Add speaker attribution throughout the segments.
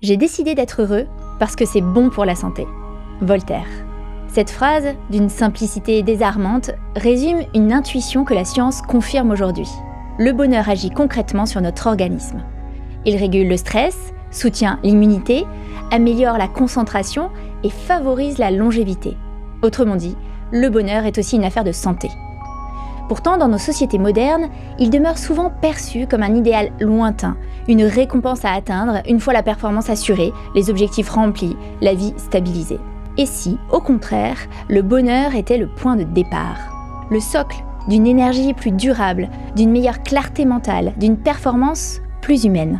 Speaker 1: J'ai décidé d'être heureux parce que c'est bon pour la santé. Voltaire. Cette phrase, d'une simplicité désarmante, résume une intuition que la science confirme aujourd'hui. Le bonheur agit concrètement sur notre organisme. Il régule le stress, soutient l'immunité, améliore la concentration et favorise la longévité. Autrement dit, le bonheur est aussi une affaire de santé. Pourtant, dans nos sociétés modernes, il demeure souvent perçu comme un idéal lointain, une récompense à atteindre une fois la performance assurée, les objectifs remplis, la vie stabilisée. Et si, au contraire, le bonheur était le point de départ, le socle d'une énergie plus durable, d'une meilleure clarté mentale, d'une performance plus humaine?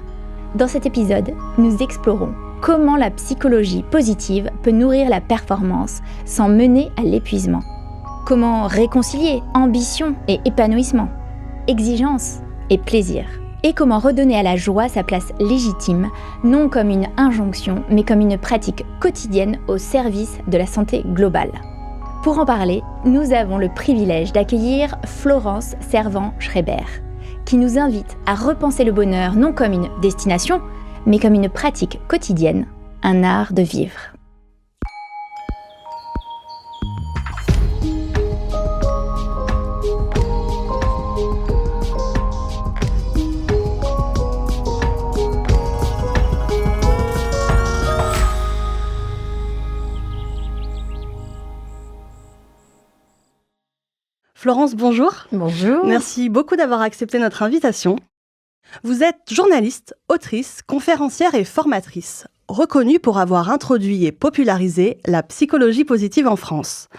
Speaker 1: Dans cet épisode, nous explorons comment la psychologie positive peut nourrir la performance sans mener à l'épuisement. Comment réconcilier ambition et épanouissement, exigence et plaisir. Et comment redonner à la joie sa place légitime, non comme une injonction, mais comme une pratique quotidienne au service de la santé globale. Pour en parler, nous avons le privilège d'accueillir Florence Servan-Schreiber, qui nous invite à repenser le bonheur non comme une destination, mais comme une pratique quotidienne, un art de vivre.
Speaker 2: Florence, bonjour.
Speaker 3: Bonjour.
Speaker 2: Merci beaucoup d'avoir accepté notre invitation. Vous êtes journaliste, autrice, conférencière et formatrice, reconnue pour avoir introduit et popularisé la psychologie positive en France.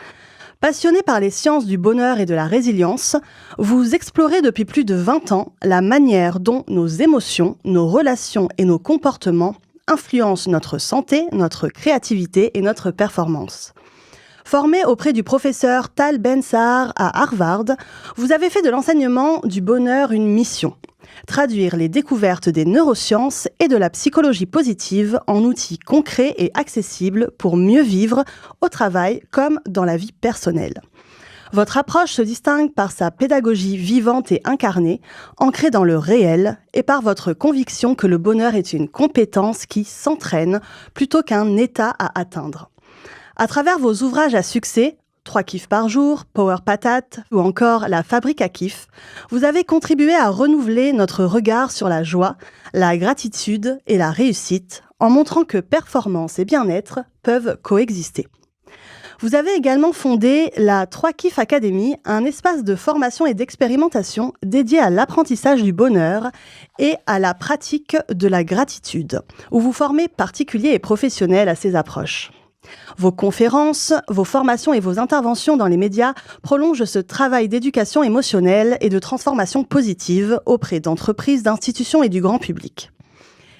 Speaker 2: Passionnée par les sciences du bonheur et de la résilience, vous explorez depuis plus de 20 ans la manière dont nos émotions, nos relations et nos comportements influencent notre santé, notre créativité et notre performance. Formé auprès du professeur Tal Ben-Sahar à Harvard, vous avez fait de l'enseignement du bonheur une mission. Traduire les découvertes des neurosciences et de la psychologie positive en outils concrets et accessibles pour mieux vivre au travail comme dans la vie personnelle. Votre approche se distingue par sa pédagogie vivante et incarnée, ancrée dans le réel, et par votre conviction que le bonheur est une compétence qui s'entraîne plutôt qu'un état à atteindre. À travers vos ouvrages à succès, 3 kiffs par jour, Power Patate ou encore La Fabrique à kiff, vous avez contribué à renouveler notre regard sur la joie, la gratitude et la réussite en montrant que performance et bien-être peuvent coexister. Vous avez également fondé la 3 Kiff Academy, un espace de formation et d'expérimentation dédié à l'apprentissage du bonheur et à la pratique de la gratitude, où vous formez particuliers et professionnels à ces approches. Vos conférences, vos formations et vos interventions dans les médias prolongent ce travail d'éducation émotionnelle et de transformation positive auprès d'entreprises, d'institutions et du grand public.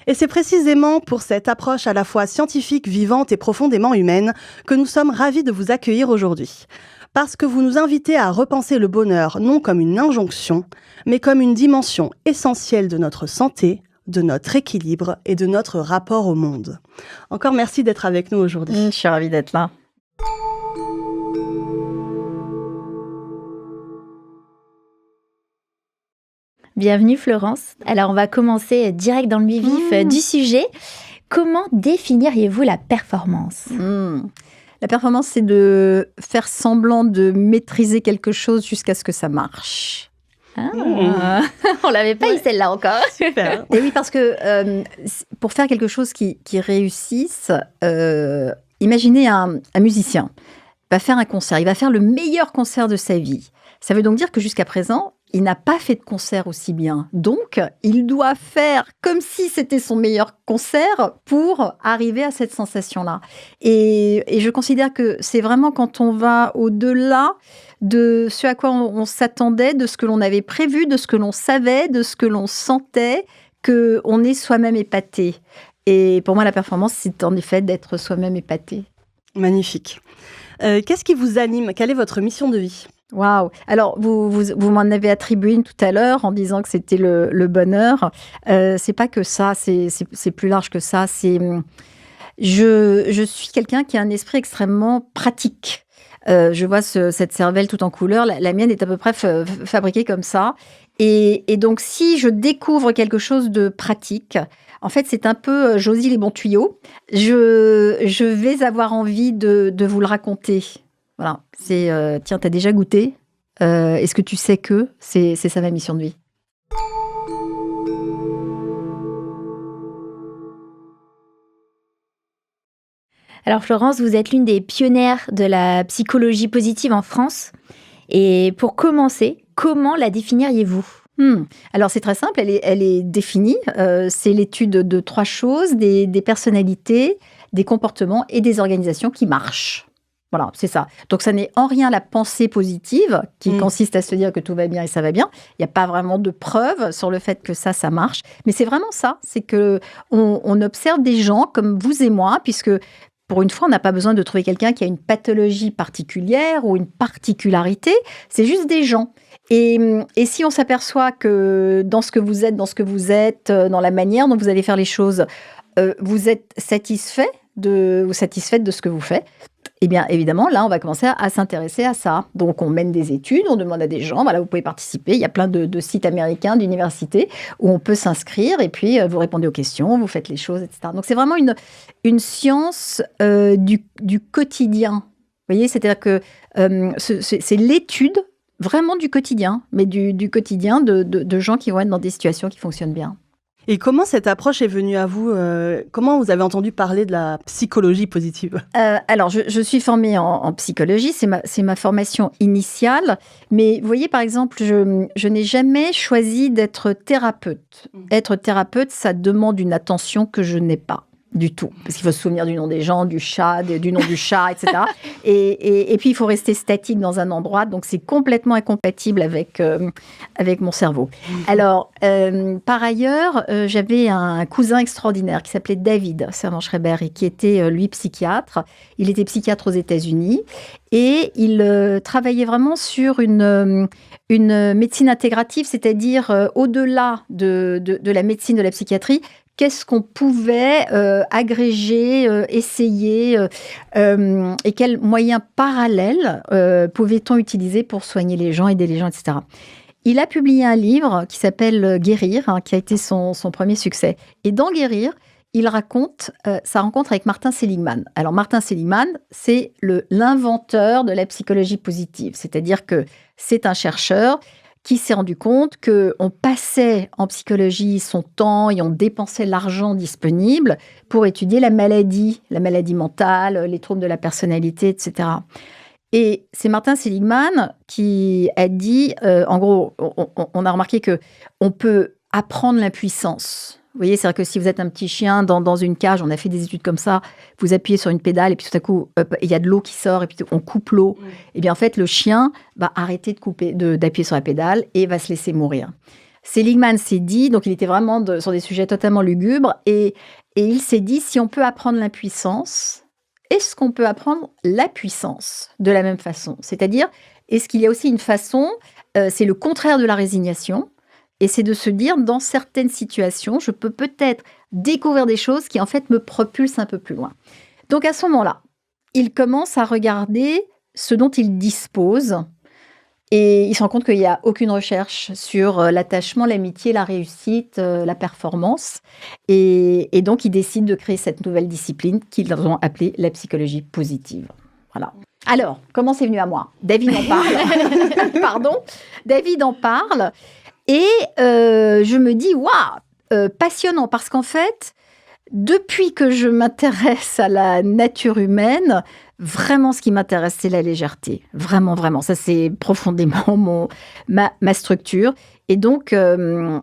Speaker 2: Et c'est précisément pour cette approche à la fois scientifique, vivante et profondément humaine que nous sommes ravis de vous accueillir aujourd'hui. Parce que vous nous invitez à repenser le bonheur non comme une injonction, mais comme une dimension essentielle de notre santé, de notre équilibre et de notre rapport au monde. Encore merci d'être avec nous aujourd'hui.
Speaker 3: Je suis ravie d'être là.
Speaker 1: Bienvenue Florence. Alors on va commencer direct dans le vif du sujet. Comment définiriez-vous la performance ?
Speaker 3: La performance, c'est de faire semblant de maîtriser quelque chose jusqu'à ce que ça marche.
Speaker 1: On l'avait pas eu celle-là encore.
Speaker 2: Super.
Speaker 3: Et oui, parce que pour faire quelque chose qui réussisse, imaginez un musicien va faire un concert, il va faire le meilleur concert de sa vie. Ça veut donc dire que jusqu'à présent, il n'a pas fait de concert aussi bien. Donc, il doit faire comme si c'était son meilleur concert pour arriver à cette sensation-là. Et je considère que c'est vraiment quand on va au-delà de ce à quoi on s'attendait, de ce que l'on avait prévu, de ce que l'on savait, de ce que l'on sentait, qu'on est soi-même épaté. Et pour moi, la performance, c'est en effet d'être soi-même épaté.
Speaker 2: Magnifique. Qu'est-ce qui vous anime ? Quelle est votre mission de vie ?
Speaker 3: Waouh! Alors, vous m'en avez attribué une tout à l'heure en disant que c'était le bonheur. C'est pas que ça, c'est plus large que ça. Je suis quelqu'un qui a un esprit extrêmement pratique. Je vois cette cervelle tout en couleur. La mienne est à peu près fabriquée comme ça. Et donc, si je découvre quelque chose de pratique, en fait, c'est un peu Josie les bons tuyaux. Je vais avoir envie de vous le raconter. Voilà. C'est, tiens, t'as déjà goûté? Est-ce que tu sais que c'est ça ma mission de vie?
Speaker 1: Alors Florence, vous êtes l'une des pionnières de la psychologie positive en France. Et pour commencer, comment la définiriez-vous ?
Speaker 3: Alors c'est très simple, elle est définie. C'est l'étude de 3 choses, des personnalités, des comportements et des organisations qui marchent. Voilà, c'est ça. Donc ça n'est en rien la pensée positive qui consiste à se dire que tout va bien et ça va bien. Il n'y a pas vraiment de preuve sur le fait que ça marche. Mais c'est vraiment ça, c'est que on observe des gens comme vous et moi, puisque pour une fois, on n'a pas besoin de trouver quelqu'un qui a une pathologie particulière ou une particularité. C'est juste des gens. Et si on s'aperçoit que dans ce que vous êtes, dans la manière dont vous allez faire les choses, vous êtes satisfait ou satisfaite de ce que vous faites, eh bien, évidemment, là, on va commencer à s'intéresser à ça. Donc, on mène des études, on demande à des gens, voilà, vous pouvez participer. Il y a plein de sites américains, d'universités, où on peut s'inscrire et puis vous répondez aux questions, vous faites les choses, etc. Donc, c'est vraiment une science du quotidien. Vous voyez, c'est-à-dire que c'est l'étude vraiment du quotidien, mais du quotidien de gens qui vont être dans des situations qui fonctionnent bien.
Speaker 2: Et comment cette approche est venue à vous? Comment vous avez entendu parler de la psychologie positive?
Speaker 3: Alors, je suis formée en psychologie, c'est ma formation initiale. Mais vous voyez, par exemple, je n'ai jamais choisi d'être thérapeute. Être thérapeute, ça demande une attention que je n'ai pas du tout. Parce qu'il faut se souvenir du nom des gens, du chat, du nom du chat, etc. Et puis, il faut rester statique dans un endroit. Donc, c'est complètement incompatible avec mon cerveau. Alors, par ailleurs, j'avais un cousin extraordinaire qui s'appelait David Servan-Schreiber et qui était, lui, psychiatre. Il était psychiatre aux États-Unis et il travaillait vraiment sur une médecine intégrative, c'est-à-dire au-delà de la médecine de la psychiatrie. Qu'est-ce qu'on pouvait agréger, essayer et quels moyens parallèles pouvait-on utiliser pour soigner les gens, aider les gens, etc. Il a publié un livre qui s'appelle Guérir, qui a été son premier succès. Et dans Guérir, il raconte sa rencontre avec Martin Seligman. Alors Martin Seligman, c'est l'inventeur de la psychologie positive, c'est-à-dire que c'est un chercheur qui s'est rendu compte qu'on passait en psychologie son temps et on dépensait l'argent disponible pour étudier la maladie mentale, les troubles de la personnalité, etc. Et c'est Martin Seligman qui a dit, en gros, on a remarqué qu'on peut apprendre l'impuissance. Vous voyez, c'est-à-dire que si vous êtes un petit chien dans une cage, on a fait des études comme ça, vous appuyez sur une pédale et puis tout à coup, il y a de l'eau qui sort et puis on coupe l'eau. Et bien en fait, le chien va arrêter d'appuyer sur la pédale et va se laisser mourir. Seligman s'est dit, donc il était vraiment sur des sujets totalement lugubres, et il s'est dit, si on peut apprendre l'impuissance, est-ce qu'on peut apprendre la puissance de la même façon? C'est-à-dire, est-ce qu'il y a aussi une façon, c'est le contraire de la résignation, et c'est de se dire, dans certaines situations, je peux peut-être découvrir des choses qui, en fait, me propulsent un peu plus loin. Donc, à ce moment-là, il commence à regarder ce dont il dispose et il se rend compte qu'il n'y a aucune recherche sur l'attachement, l'amitié, la réussite, la performance. Et donc, il décide de créer cette nouvelle discipline qu'ils ont appelée la psychologie positive. Voilà. Alors, comment c'est venu à moi? David en parle. Pardon. David en parle. Et je me dis, waouh, passionnant, parce qu'en fait, depuis que je m'intéresse à la nature humaine, vraiment ce qui m'intéresse, c'est la légèreté. Vraiment, vraiment. Ça, c'est profondément ma structure. Et donc, je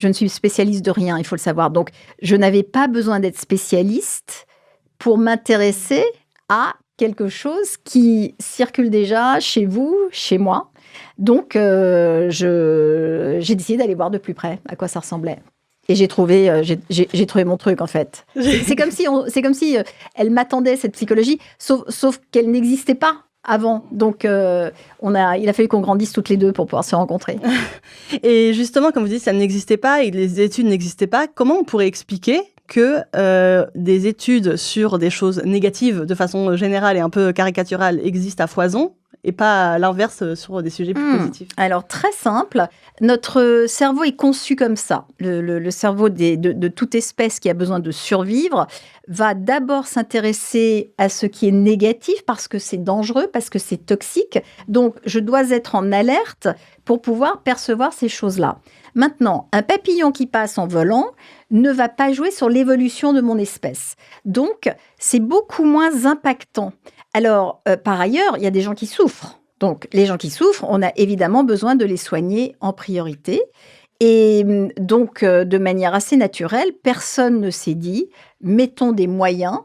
Speaker 3: ne suis spécialiste de rien, il faut le savoir. Donc, je n'avais pas besoin d'être spécialiste pour m'intéresser à quelque chose qui circule déjà chez vous, chez moi. Donc, j'ai décidé d'aller voir de plus près à quoi ça ressemblait. Et j'ai trouvé mon truc, en fait. C'est comme si elle m'attendait, cette psychologie, sauf qu'elle n'existait pas avant. Donc, il a fallu qu'on grandisse toutes les deux pour pouvoir se rencontrer.
Speaker 2: Et justement, comme vous dites, ça n'existait pas et les études n'existaient pas. Comment on pourrait expliquer que des études sur des choses négatives de façon générale et un peu caricaturale existent à foison et pas à l'inverse sur des sujets plus positifs?
Speaker 3: Alors, très simple, notre cerveau est conçu comme ça. Le cerveau de toute espèce qui a besoin de survivre va d'abord s'intéresser à ce qui est négatif parce que c'est dangereux, parce que c'est toxique. Donc, je dois être en alerte pour pouvoir percevoir ces choses-là. Maintenant, un papillon qui passe en volant ne va pas jouer sur l'évolution de mon espèce. Donc, c'est beaucoup moins impactant. Alors, par ailleurs, il y a des gens qui souffrent. Donc, les gens qui souffrent, on a évidemment besoin de les soigner en priorité. Et donc, de manière assez naturelle, personne ne s'est dit, mettons des moyens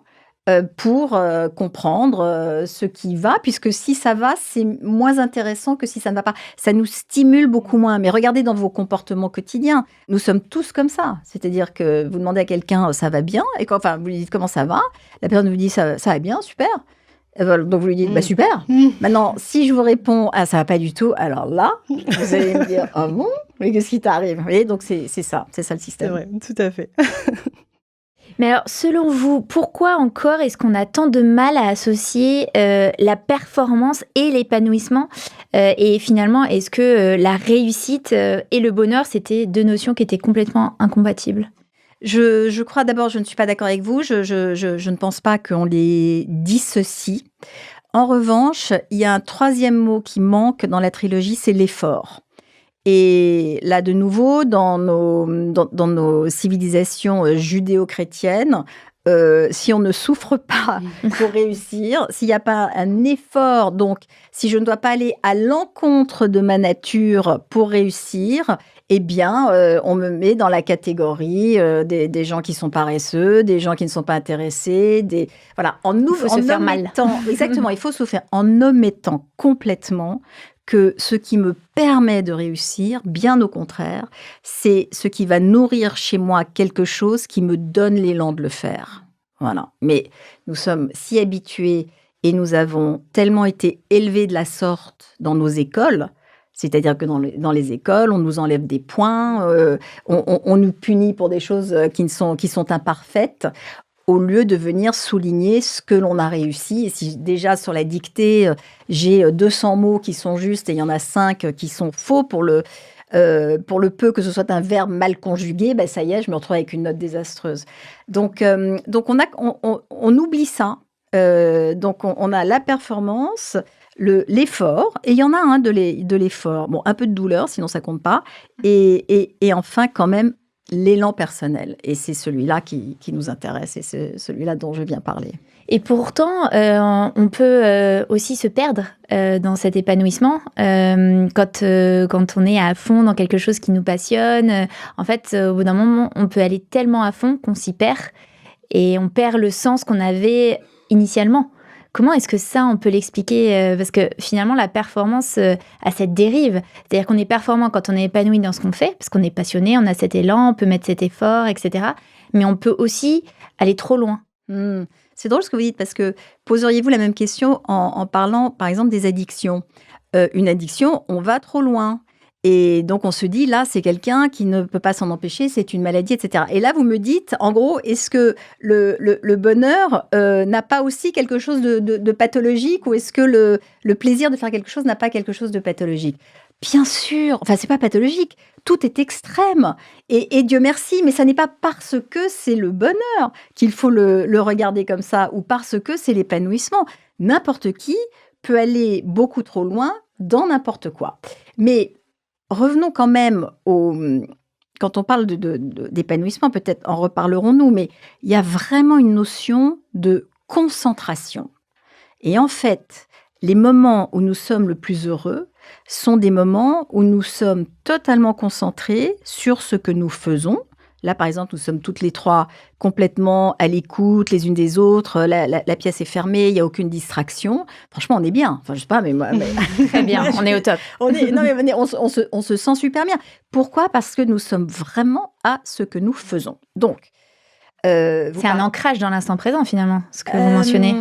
Speaker 3: pour comprendre ce qui va, puisque si ça va, c'est moins intéressant que si ça ne va pas. Ça nous stimule beaucoup moins. Mais regardez dans vos comportements quotidiens, nous sommes tous comme ça. C'est-à-dire que vous demandez à quelqu'un, ça va bien, et quand, vous lui dites comment ça va, la personne vous dit, ça va bien, super. Donc vous lui dites, super. Maintenant, si je vous réponds, ça va pas du tout, alors là, vous allez me dire, ah bon, mais qu'est-ce qui t'arrive? Vous voyez, donc c'est ça le système.
Speaker 2: C'est vrai, tout à fait.
Speaker 1: Mais alors, selon vous, pourquoi encore est-ce qu'on a tant de mal à associer la performance et l'épanouissement et finalement, est-ce que la réussite et le bonheur, c'était deux notions qui étaient complètement incompatibles?
Speaker 3: Je crois d'abord, je ne suis pas d'accord avec vous. Je ne pense pas qu'on les dissocie. En revanche, il y a un troisième mot qui manque dans la trilogie, c'est l'effort. Et là, de nouveau, dans nos civilisations judéo-chrétiennes, si on ne souffre pas pour réussir, s'il n'y a pas un effort, donc si je ne dois pas aller à l'encontre de ma nature pour réussir, eh bien, on me met dans la catégorie des gens qui sont paresseux, des gens qui ne sont pas intéressés, voilà,
Speaker 1: il faut se faire mal.
Speaker 3: Exactement, il faut se faire en omettant complètement que ce qui me permet de réussir, bien au contraire, c'est ce qui va nourrir chez moi quelque chose qui me donne l'élan de le faire. Voilà. Mais nous sommes si habitués et nous avons tellement été élevés de la sorte dans nos écoles, c'est-à-dire que dans les écoles, on nous enlève des points, on nous punit pour des choses qui sont imparfaites, au lieu de venir souligner ce que l'on a réussi. Et si déjà sur la dictée, j'ai 200 mots qui sont justes et il y en a 5 qui sont faux pour le peu que ce soit un verbe mal conjugué, ça y est, je me retrouve avec une note désastreuse. Donc on oublie ça. Donc on a la performance, l'effort, et il y en a un de l'effort. Bon, un peu de douleur, sinon ça compte pas. Et enfin, quand même, l'élan personnel. Et c'est celui-là qui nous intéresse et c'est celui-là dont je viens parler.
Speaker 1: Et pourtant, on peut aussi se perdre dans cet épanouissement quand on est à fond dans quelque chose qui nous passionne. En fait, au bout d'un moment, on peut aller tellement à fond qu'on s'y perd et on perd le sens qu'on avait initialement. Comment est-ce que ça, on peut l'expliquer? Parce que finalement, la performance a cette dérive. C'est-à-dire qu'on est performant quand on est épanoui dans ce qu'on fait, parce qu'on est passionné, on a cet élan, on peut mettre cet effort, etc. Mais on peut aussi aller trop loin.
Speaker 3: C'est drôle ce que vous dites, parce que poseriez-vous la même question en parlant, par exemple, des addictions? Une addiction, on va trop loin. Et donc, on se dit, là, c'est quelqu'un qui ne peut pas s'en empêcher, c'est une maladie, etc. Et là, vous me dites, en gros, est-ce que le bonheur n'a pas aussi quelque chose de pathologique, ou est-ce que le plaisir de faire quelque chose n'a pas quelque chose de pathologique? Bien sûr, enfin, c'est pas pathologique, tout est extrême. Et Dieu merci, mais ça n'est pas parce que c'est le bonheur qu'il faut le regarder comme ça, ou parce que c'est l'épanouissement. N'importe qui peut aller beaucoup trop loin dans n'importe quoi. Mais revenons quand même quand on parle d'épanouissement, peut-être en reparlerons-nous, mais il y a vraiment une notion de concentration. Et en fait, les moments où nous sommes le plus heureux sont des moments où nous sommes totalement concentrés sur ce que nous faisons. Là, par exemple, nous sommes toutes les trois complètement à l'écoute les unes des autres. La pièce est fermée, il n'y a aucune distraction. Franchement, on est bien. Enfin, je sais pas, mais moi...
Speaker 1: Très bien, on est au top.
Speaker 3: On se sent super bien. Pourquoi? Parce que nous sommes vraiment à ce que nous faisons. Donc,
Speaker 1: c'est un ancrage dans l'instant présent, finalement, ce que vous mentionnez.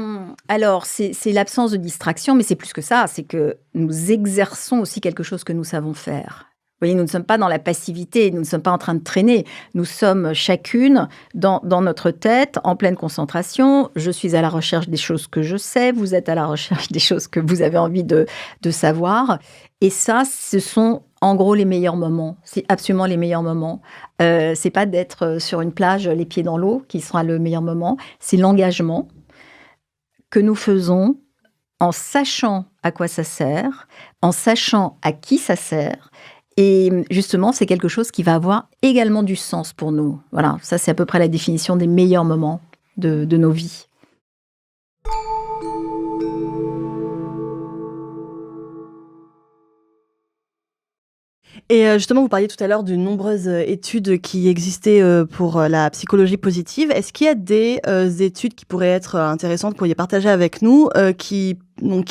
Speaker 3: Alors, c'est l'absence de distraction, mais c'est plus que ça. C'est que nous exerçons aussi quelque chose que nous savons faire. voyez, nous ne sommes pas dans la passivité, nous ne sommes pas en train de traîner. Nous sommes chacune dans notre tête, en pleine concentration. Je suis à la recherche des choses que je sais, vous êtes à la recherche des choses que vous avez envie de savoir. Et ça, ce sont en gros les meilleurs moments. C'est absolument les meilleurs moments. C'est pas d'être sur une plage, les pieds dans l'eau, qui sera le meilleur moment. C'est l'engagement que nous faisons en sachant à quoi ça sert, en sachant à qui ça sert. Et justement, c'est quelque chose qui va avoir également du sens pour nous. Voilà, ça c'est à peu près la définition des meilleurs moments de nos vies.
Speaker 2: Et justement, vous parliez tout à l'heure de nombreuses études qui existaient pour la psychologie positive. Est-ce qu'il y a des études qui pourraient être intéressantes, que vous pourriez partager avec nous, qui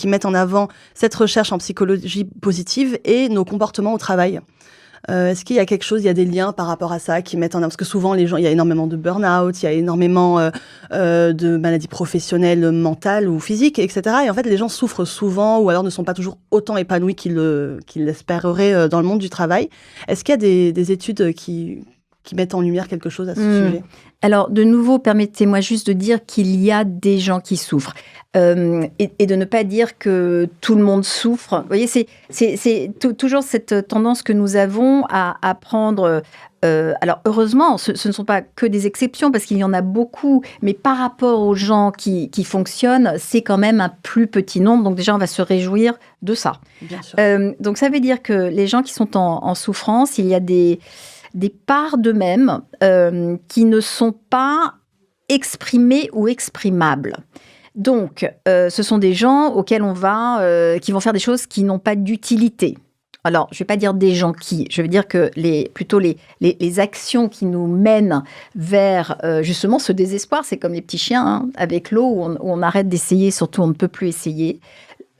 Speaker 2: mettent en avant cette recherche en psychologie positive et nos comportements au travail ? Est-ce qu'il y a quelque chose, il y a des liens par rapport à ça qui mettent en avant ? Parce que souvent, les gens, il y a énormément de burn-out, il y a énormément de maladies professionnelles, mentales ou physiques, etc. Et en fait, les gens souffrent souvent ou alors ne sont pas toujours autant épanouis qu'ils l'espéreraient dans le monde du travail. Est-ce qu'il y a des études qui mettent en lumière quelque chose à ce sujet ?
Speaker 3: Alors, de nouveau, permettez-moi juste de dire qu'il y a des gens qui souffrent. Et de ne pas dire que tout le monde souffre. Vous voyez, c'est toujours cette tendance que nous avons à prendre. Alors, heureusement, ce ne sont pas que des exceptions, parce qu'il y en a beaucoup, mais par rapport aux gens qui fonctionnent, c'est quand même un plus petit nombre. Donc déjà, on va se réjouir de ça.
Speaker 2: Bien sûr.
Speaker 3: Donc, ça veut dire que les gens qui sont en souffrance, il y a des parts d'eux-mêmes qui ne sont pas exprimées ou exprimables. Donc, ce sont des gens auxquels qui vont faire des choses qui n'ont pas d'utilité. Alors, je ne vais pas dire des gens je veux dire que plutôt les actions qui nous mènent vers justement ce désespoir, c'est comme les petits chiens hein, avec l'eau où on arrête d'essayer, surtout on ne peut plus essayer.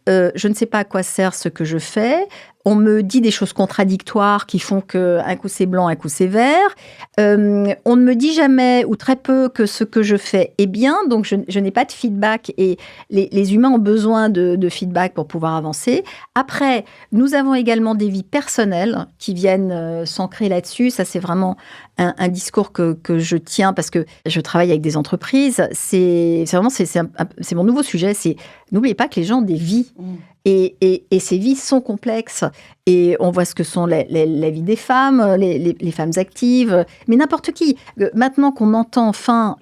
Speaker 3: Je ne sais pas à quoi sert ce que je fais. On me dit des choses contradictoires qui font qu'un coup c'est blanc, un coup c'est vert. On ne me dit jamais ou très peu que ce que je fais est bien, donc je n'ai pas de feedback et les humains ont besoin de feedback pour pouvoir avancer. Après, nous avons également des vies personnelles qui viennent s'ancrer là-dessus. Ça, c'est vraiment un discours que je tiens parce que je travaille avec des entreprises. C'est mon nouveau sujet. N'oubliez pas que les gens ont des vies. Et ces vies sont complexes. Et on voit ce que sont la vie des femmes, les femmes actives, mais n'importe qui. Maintenant qu'on entend enfin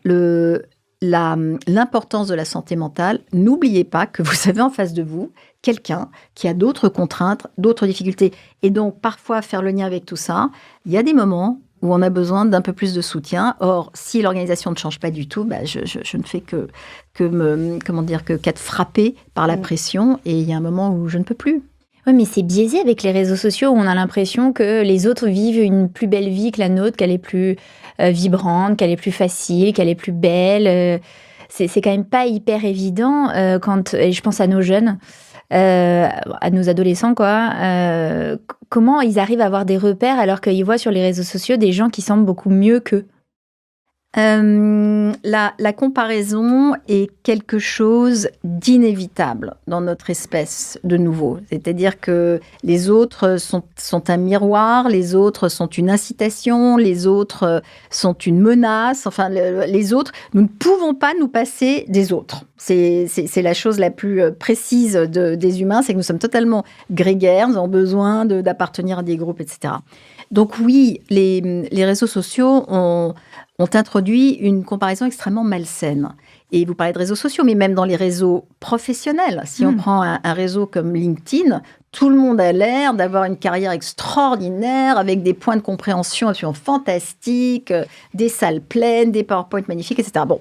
Speaker 3: l'importance de la santé mentale, n'oubliez pas que vous avez en face de vous quelqu'un qui a d'autres contraintes, d'autres difficultés. Et donc, parfois, faire le lien avec tout ça, il y a des moments où on a besoin d'un peu plus de soutien. Or, si l'organisation ne change pas du tout, je ne fais qu'être frappée par la pression. Et il y a un moment où je ne peux plus.
Speaker 1: Oui, mais c'est biaisé avec les réseaux sociaux où on a l'impression que les autres vivent une plus belle vie que la nôtre, qu'elle est plus vibrante, qu'elle est plus facile, qu'elle est plus belle. C'est quand même pas hyper évident et je pense à nos jeunes, à nos adolescents, quoi. Comment ils arrivent à avoir des repères alors qu'ils voient sur les réseaux sociaux des gens qui semblent beaucoup mieux qu'eux ?
Speaker 3: La comparaison est quelque chose d'inévitable dans notre espèce, de nouveau. C'est-à-dire que les autres sont un miroir, les autres sont une incitation, les autres sont une menace. Enfin, les autres, nous ne pouvons pas nous passer des autres. C'est la chose la plus précise des humains, c'est que nous sommes totalement grégaires, nous avons besoin d'appartenir à des groupes, etc. Donc oui, les réseaux sociaux ont introduit une comparaison extrêmement malsaine. Et vous parlez de réseaux sociaux, mais même dans les réseaux professionnels. Si on prend un réseau comme LinkedIn, tout le monde a l'air d'avoir une carrière extraordinaire, avec des points de compréhension absolument fantastiques, des salles pleines, des PowerPoint magnifiques, etc. Bon,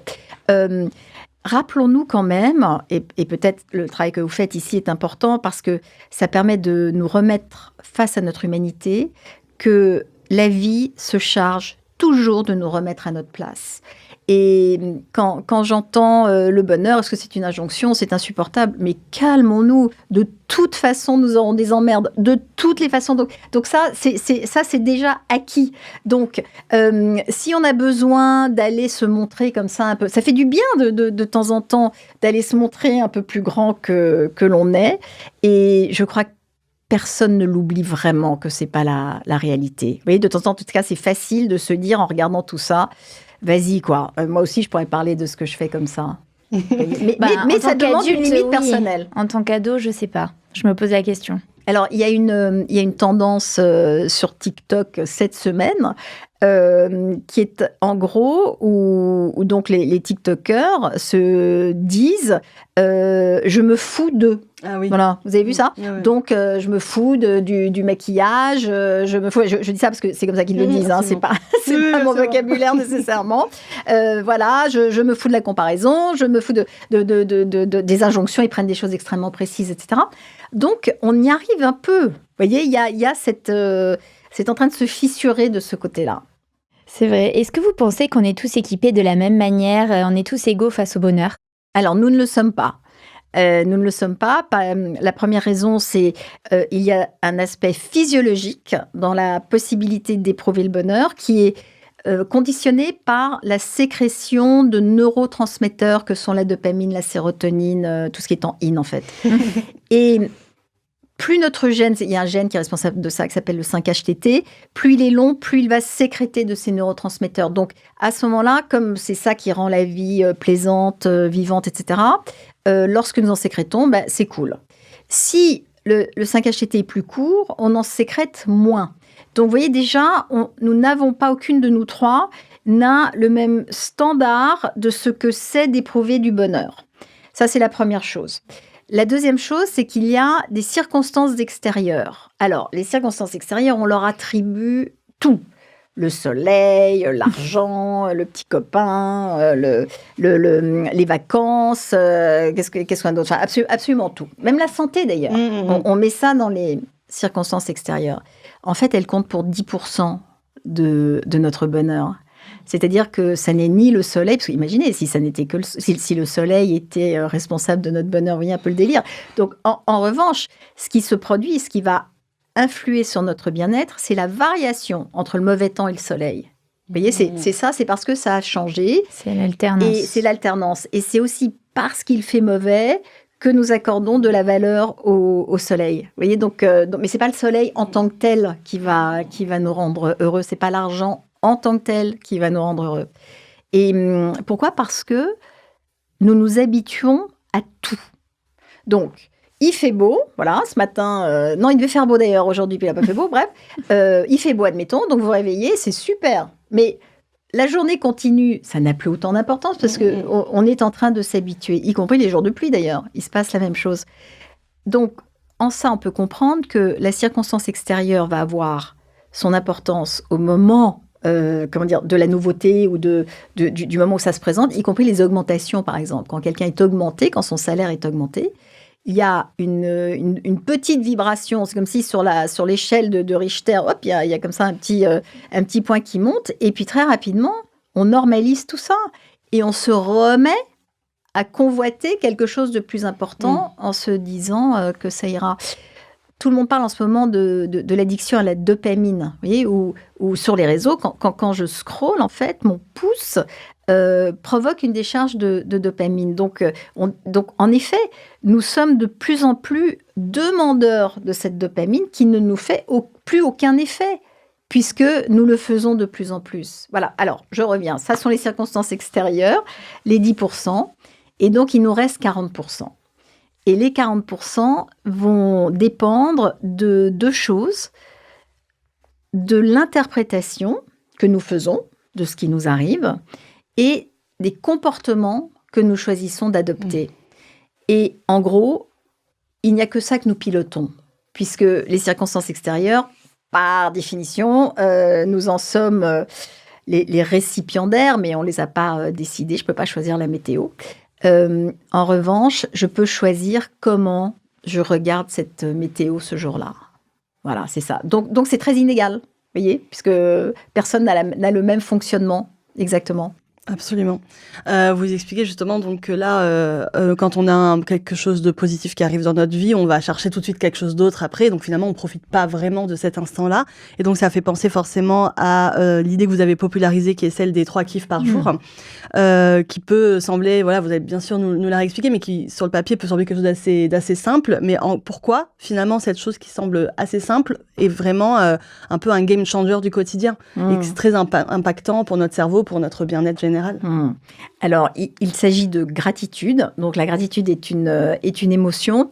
Speaker 3: rappelons-nous quand même, et peut-être le travail que vous faites ici est important, parce que ça permet de nous remettre face à notre humanité, que la vie se charge toujours de nous remettre à notre place. Et quand j'entends le bonheur, est-ce que c'est une injonction ? C'est insupportable. Mais calmons-nous. De toute façon, nous aurons des emmerdes. De toutes les façons. Donc ça, c'est déjà acquis. Donc, si on a besoin d'aller se montrer comme ça un peu, ça fait du bien de temps en temps d'aller se montrer un peu plus grand que l'on est. Et je crois personne ne l'oublie vraiment que c'est pas la réalité. Vous voyez, de temps en temps, en tout cas, c'est facile de se dire en regardant tout ça, vas-y quoi. Moi aussi, je pourrais parler de ce que je fais comme ça. Mais ça demande une limite personnelle.
Speaker 1: En tant qu'ado, je sais pas. Je me pose la question.
Speaker 3: Alors, il y a une tendance sur TikTok cette semaine qui est en gros où donc les TikTokers se disent je me fous d'eux.
Speaker 2: Ah oui.
Speaker 3: Voilà, vous avez vu ça?
Speaker 2: Oui.
Speaker 3: Donc, je me fous du maquillage, je me fous. Je dis ça parce que c'est comme ça qu'ils le disent, hein, c'est pas mon vocabulaire nécessairement. Voilà, je me fous de la comparaison, je me fous des injonctions, ils prennent des choses extrêmement précises, etc. Donc, on y arrive un peu. Vous voyez, il y a c'est en train de se fissurer de ce côté-là.
Speaker 1: C'est vrai. Est-ce que vous pensez qu'on est tous équipés de la même manière, on est tous égaux face au bonheur?
Speaker 3: Alors, nous ne le sommes pas. Nous ne le sommes pas. La première raison, c'est il y a un aspect physiologique dans la possibilité d'éprouver le bonheur qui est conditionné par la sécrétion de neurotransmetteurs que sont la dopamine, la sérotonine, tout ce qui est en in, en fait. Et plus notre gène, il y a un gène qui est responsable de ça, qui s'appelle le 5-HTT, plus il est long, plus il va sécréter de ces neurotransmetteurs. Donc, à ce moment-là, comme c'est ça qui rend la vie plaisante, vivante, etc., lorsque nous en sécrétons, c'est cool. Si le 5-HTT est plus court, on en sécrète moins. Donc, vous voyez déjà, nous n'avons pas, aucune de nous trois n'a le même standard de ce que c'est d'éprouver du bonheur. Ça, c'est la première chose. La deuxième chose, c'est qu'il y a des circonstances extérieures. Alors, les circonstances extérieures, on leur attribue tout. Le soleil, l'argent, le petit copain, les vacances, qu'est-ce qu'on a d'autre? Enfin, absolument tout. Même la santé, d'ailleurs. On met ça dans les circonstances extérieures. En fait, elles comptent pour 10% de notre bonheur. C'est-à-dire que ça n'est ni le soleil, parce qu'imaginez, si ça n'était que si le soleil était responsable de notre bonheur, vous voyez un peu le délire. Donc, en revanche, ce qui se produit, ce qui va influer sur notre bien-être, c'est la variation entre le mauvais temps et le soleil. Vous voyez, c'est ça, c'est parce que ça a changé.
Speaker 1: C'est l'alternance.
Speaker 3: Et c'est l'alternance. Et c'est aussi parce qu'il fait mauvais que nous accordons de la valeur au soleil. Vous voyez, donc, mais c'est pas le soleil en tant que tel qui va nous rendre heureux. C'est pas l'argent en tant que tel qui va nous rendre heureux. Et pourquoi? Parce que nous nous habituons à tout. Donc, il fait beau, voilà, ce matin, non, il devait faire beau d'ailleurs aujourd'hui, puis il n'a pas fait beau, bref. Il fait beau, admettons, donc vous réveillez, c'est super. Mais la journée continue, ça n'a plus autant d'importance parce qu'on est en train de s'habituer, y compris les jours de pluie d'ailleurs, il se passe la même chose. Donc, en ça, on peut comprendre que la circonstance extérieure va avoir son importance au moment de la nouveauté ou du moment où ça se présente, y compris les augmentations, par exemple. Quand quelqu'un est augmenté, quand son salaire est augmenté, il y a une petite vibration. C'est comme si sur l'échelle de Richter, hop, il y a comme ça un petit point qui monte. Et puis très rapidement, on normalise tout ça. Et on se remet à convoiter quelque chose de plus important en se disant que ça ira. Tout le monde parle en ce moment de l'addiction à la dopamine, vous voyez, ou sur les réseaux, quand je scrolle, en fait, mon pouce provoque une décharge de dopamine. Donc, en effet, nous sommes de plus en plus demandeurs de cette dopamine qui ne nous fait plus aucun effet, puisque nous le faisons de plus en plus. Voilà, alors, je reviens. Ça sont les circonstances extérieures, les 10%, et donc il nous reste 40%. Et les 40% vont dépendre de deux choses, de l'interprétation que nous faisons de ce qui nous arrive et des comportements que nous choisissons d'adopter. Et en gros, il n'y a que ça que nous pilotons, puisque les circonstances extérieures, par définition, nous en sommes les récipiendaires, mais on ne les a pas décidés. Je ne peux pas choisir la météo. En revanche, je peux choisir comment je regarde cette météo ce jour-là. Voilà, c'est ça. Donc c'est très inégal, vous voyez, puisque personne n'a le même fonctionnement, exactement.
Speaker 2: Absolument. Vous expliquez justement donc que là, quand on a quelque chose de positif qui arrive dans notre vie, on va chercher tout de suite quelque chose d'autre après. Donc finalement, on profite pas vraiment de cet instant-là. Et donc ça fait penser forcément à l'idée que vous avez popularisée, qui est celle des 3 kiffs par jour, qui peut sembler, voilà, vous allez bien sûr nous la réexpliquer, mais qui sur le papier peut sembler quelque chose d'assez simple. Mais pourquoi finalement cette chose qui semble assez simple est vraiment un peu un game changer du quotidien et que c'est très impactant pour notre cerveau, pour notre bien-être général.
Speaker 3: Alors, il s'agit de gratitude. Donc, la gratitude est une émotion.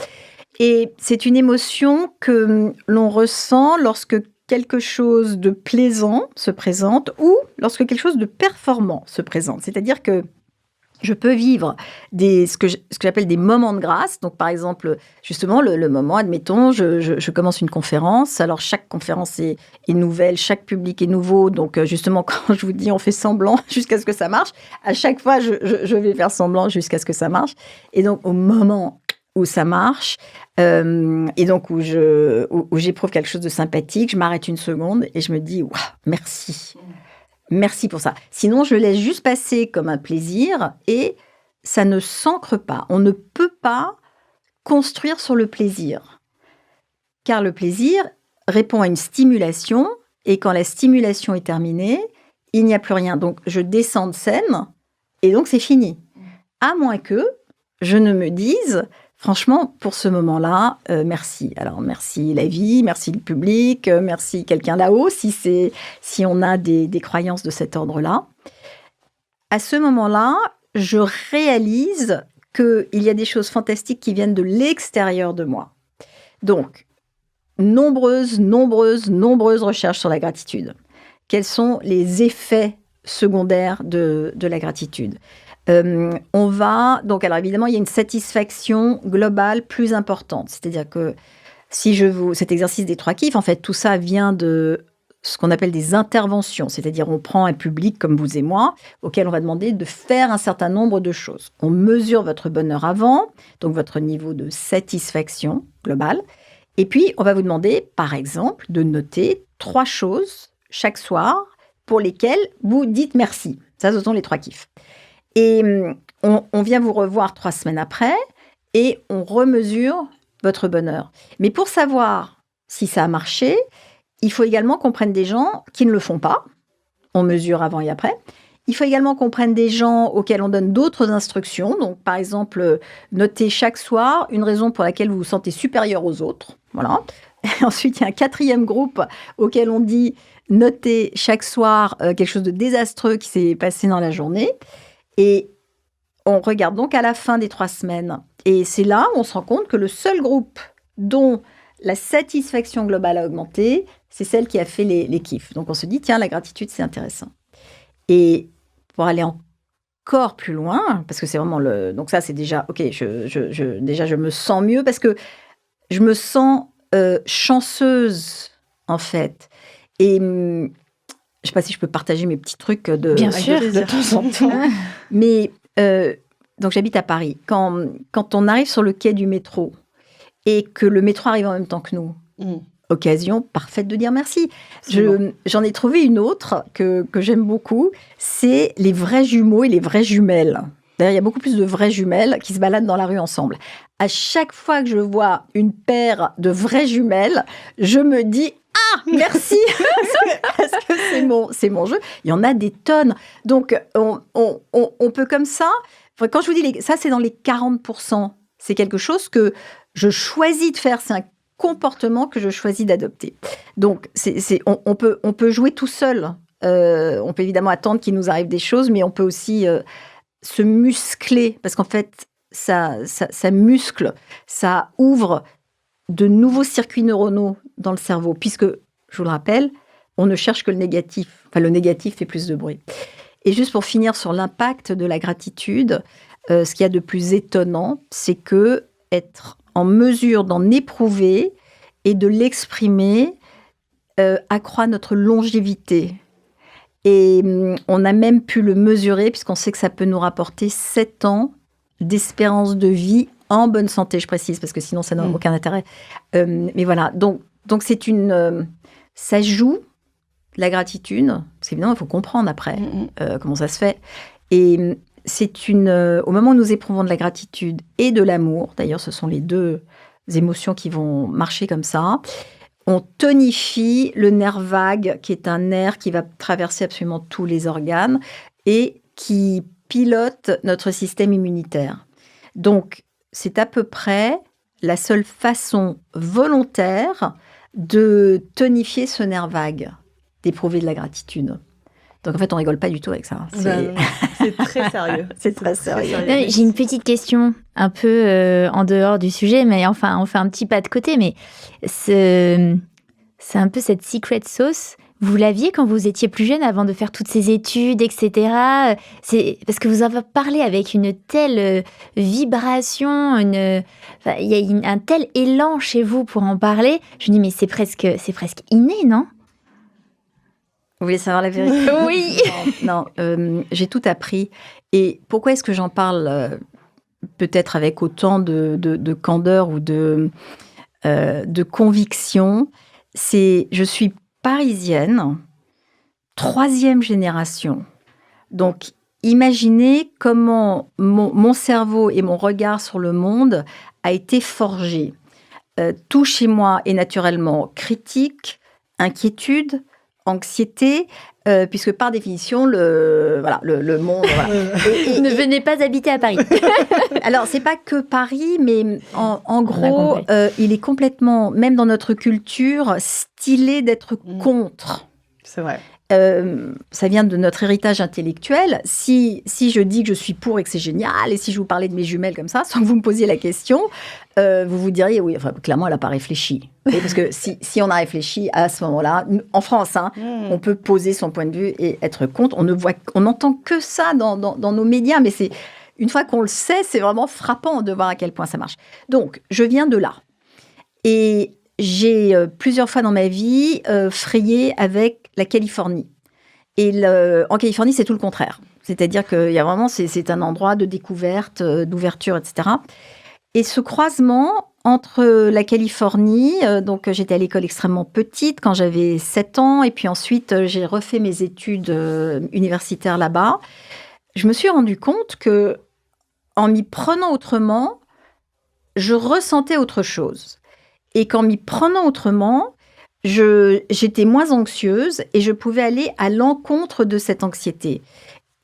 Speaker 3: Et c'est une émotion que l'on ressent lorsque quelque chose de plaisant se présente ou lorsque quelque chose de performant se présente. C'est-à-dire que je peux vivre ce que j'appelle des moments de grâce. Donc, par exemple, justement, le moment, admettons, je commence une conférence. Alors, chaque conférence est nouvelle, chaque public est nouveau. Donc, justement, quand je vous dis on fait semblant jusqu'à ce que ça marche, à chaque fois, je vais faire semblant jusqu'à ce que ça marche. Et donc, au moment où ça marche, et donc où j'éprouve quelque chose de sympathique, je m'arrête une seconde et je me dis « Waouh, merci ». Merci pour ça. Sinon, je laisse juste passer comme un plaisir et ça ne s'ancre pas. On ne peut pas construire sur le plaisir. Car le plaisir répond à une stimulation et quand la stimulation est terminée, il n'y a plus rien. Donc, je descends de scène et donc c'est fini. À moins que je ne me dise... Franchement, pour ce moment-là, merci. Alors, merci la vie, merci le public, merci quelqu'un là-haut, si on a des croyances de cet ordre-là. À ce moment-là, je réalise qu'il y a des choses fantastiques qui viennent de l'extérieur de moi. Donc, nombreuses recherches sur la gratitude. Quels sont les effets secondaires de la gratitude ? Donc, alors évidemment, il y a une satisfaction globale plus importante. C'est-à-dire que cet exercice des 3 kiffs, en fait, tout ça vient de ce qu'on appelle des interventions. C'est-à-dire, on prend un public comme vous et moi, auquel on va demander de faire un certain nombre de choses. On mesure votre bonheur avant, donc votre niveau de satisfaction globale. Et puis, on va vous demander, par exemple, de noter 3 choses chaque soir pour lesquelles vous dites merci. Ça, ce sont les 3 kiffs. Et on vient vous revoir 3 semaines après et on remesure votre bonheur. Mais pour savoir si ça a marché, il faut également qu'on prenne des gens qui ne le font pas. On mesure avant et après. Il faut également qu'on prenne des gens auxquels on donne d'autres instructions. Donc, par exemple, notez chaque soir une raison pour laquelle vous vous sentez supérieur aux autres. Voilà. Et ensuite, il y a un 4e groupe auquel on dit notez chaque soir quelque chose de désastreux qui s'est passé dans la journée. Et on regarde donc à la fin des 3 semaines. Et c'est là où on se rend compte que le seul groupe dont la satisfaction globale a augmenté, c'est celle qui a fait les kiffs. Donc on se dit, tiens, la gratitude, c'est intéressant. Et pour aller encore plus loin, parce que c'est vraiment donc ça, c'est déjà, ok, déjà, je me sens mieux parce que je me sens chanceuse, en fait. Et... je ne sais pas si je peux partager mes petits trucs
Speaker 1: Bien sûr,
Speaker 3: de temps en temps. Mais donc, j'habite à Paris. Quand on arrive sur le quai du métro et que le métro arrive en même temps que nous, occasion parfaite de dire merci. J'en ai trouvé une autre que j'aime beaucoup. C'est les vrais jumeaux et les vraies jumelles. D'ailleurs, il y a beaucoup plus de vraies jumelles qui se baladent dans la rue ensemble. À chaque fois que je vois une paire de vraies jumelles, je me dis « Ah, merci !» Parce que c'est mon jeu. Il y en a des tonnes. Donc, on peut comme ça... Quand je vous dis ça, c'est dans les 40%. C'est quelque chose que je choisis de faire. C'est un comportement que je choisis d'adopter. Donc, on peut jouer tout seul. On peut évidemment attendre qu'il nous arrive des choses, mais on peut aussi se muscler. Parce qu'en fait, ça muscle, ça ouvre de nouveaux circuits neuronaux dans le cerveau. Puisque, je vous le rappelle, on ne cherche que le négatif. Enfin, le négatif fait plus de bruit. Et juste pour finir sur l'impact de la gratitude, ce qu'il y a de plus étonnant, c'est que être en mesure d'en éprouver et de l'exprimer accroît notre longévité. Et on a même pu le mesurer, puisqu'on sait que ça peut nous rapporter 7 ans d'espérance de vie en bonne santé, je précise, parce que sinon ça n'a aucun intérêt. Mais voilà, donc c'est ça joue la gratitude, parce qu'évidemment, il faut comprendre après comment ça se fait. Et au moment où nous éprouvons de la gratitude et de l'amour, d'ailleurs ce sont les deux émotions qui vont marcher comme ça, on tonifie le nerf vague, qui est un nerf qui va traverser absolument tous les organes et qui pilote notre système immunitaire. Donc, c'est à peu près la seule façon volontaire de tonifier ce nerf vague, d'éprouver de la gratitude. Donc, en fait, on rigole pas du tout avec ça.
Speaker 2: C'est très sérieux.
Speaker 3: C'est très sérieux.
Speaker 1: J'ai une petite question, un peu en dehors du sujet, mais enfin, on fait un petit pas de côté, mais c'est un peu cette secret sauce. Vous l'aviez quand vous étiez plus jeune, avant de faire toutes ces études, etc. C'est parce que vous avez parlé avec une telle vibration, il y a un tel élan chez vous pour en parler. Je me dis, mais c'est presque inné, non?
Speaker 3: Vous voulez savoir la vérité?
Speaker 1: Oui.
Speaker 3: Non, j'ai tout appris. Et pourquoi est-ce que j'en parle peut-être avec autant de candeur ou de conviction? Je suis parisienne, 3e génération. Donc, imaginez comment mon cerveau et mon regard sur le monde a été forgé. Tout chez moi est naturellement critique, inquiétude, anxiété, puisque par définition, le monde... Voilà.
Speaker 1: Ne venez pas habiter à Paris.
Speaker 3: Alors, c'est pas que Paris, mais en gros, il est complètement, même dans notre culture, stylé d'être contre.
Speaker 2: C'est vrai.
Speaker 3: Ça vient de notre héritage intellectuel. Si je dis que je suis pour et que c'est génial, et si je vous parlais de mes jumelles comme ça, sans que vous me posiez la question, vous vous diriez, oui, enfin, clairement, elle n'a pas réfléchi. Et parce que si on a réfléchi à ce moment-là, en France, on peut poser son point de vue et être contre. On n'entend que ça dans nos médias, mais une fois qu'on le sait, c'est vraiment frappant de voir à quel point ça marche. Donc, je viens de là. Et j'ai plusieurs fois dans ma vie frayé avec la Californie. Et en Californie, c'est tout le contraire. C'est-à-dire qu'il y a vraiment, c'est un endroit de découverte, d'ouverture, etc. Et ce croisement entre la Californie, donc j'étais à l'école extrêmement petite quand j'avais 7 ans, et puis ensuite j'ai refait mes études universitaires là-bas. Je me suis rendu compte que en m'y prenant autrement, je ressentais autre chose. Et qu'en m'y prenant autrement, j'étais moins anxieuse et je pouvais aller à l'encontre de cette anxiété.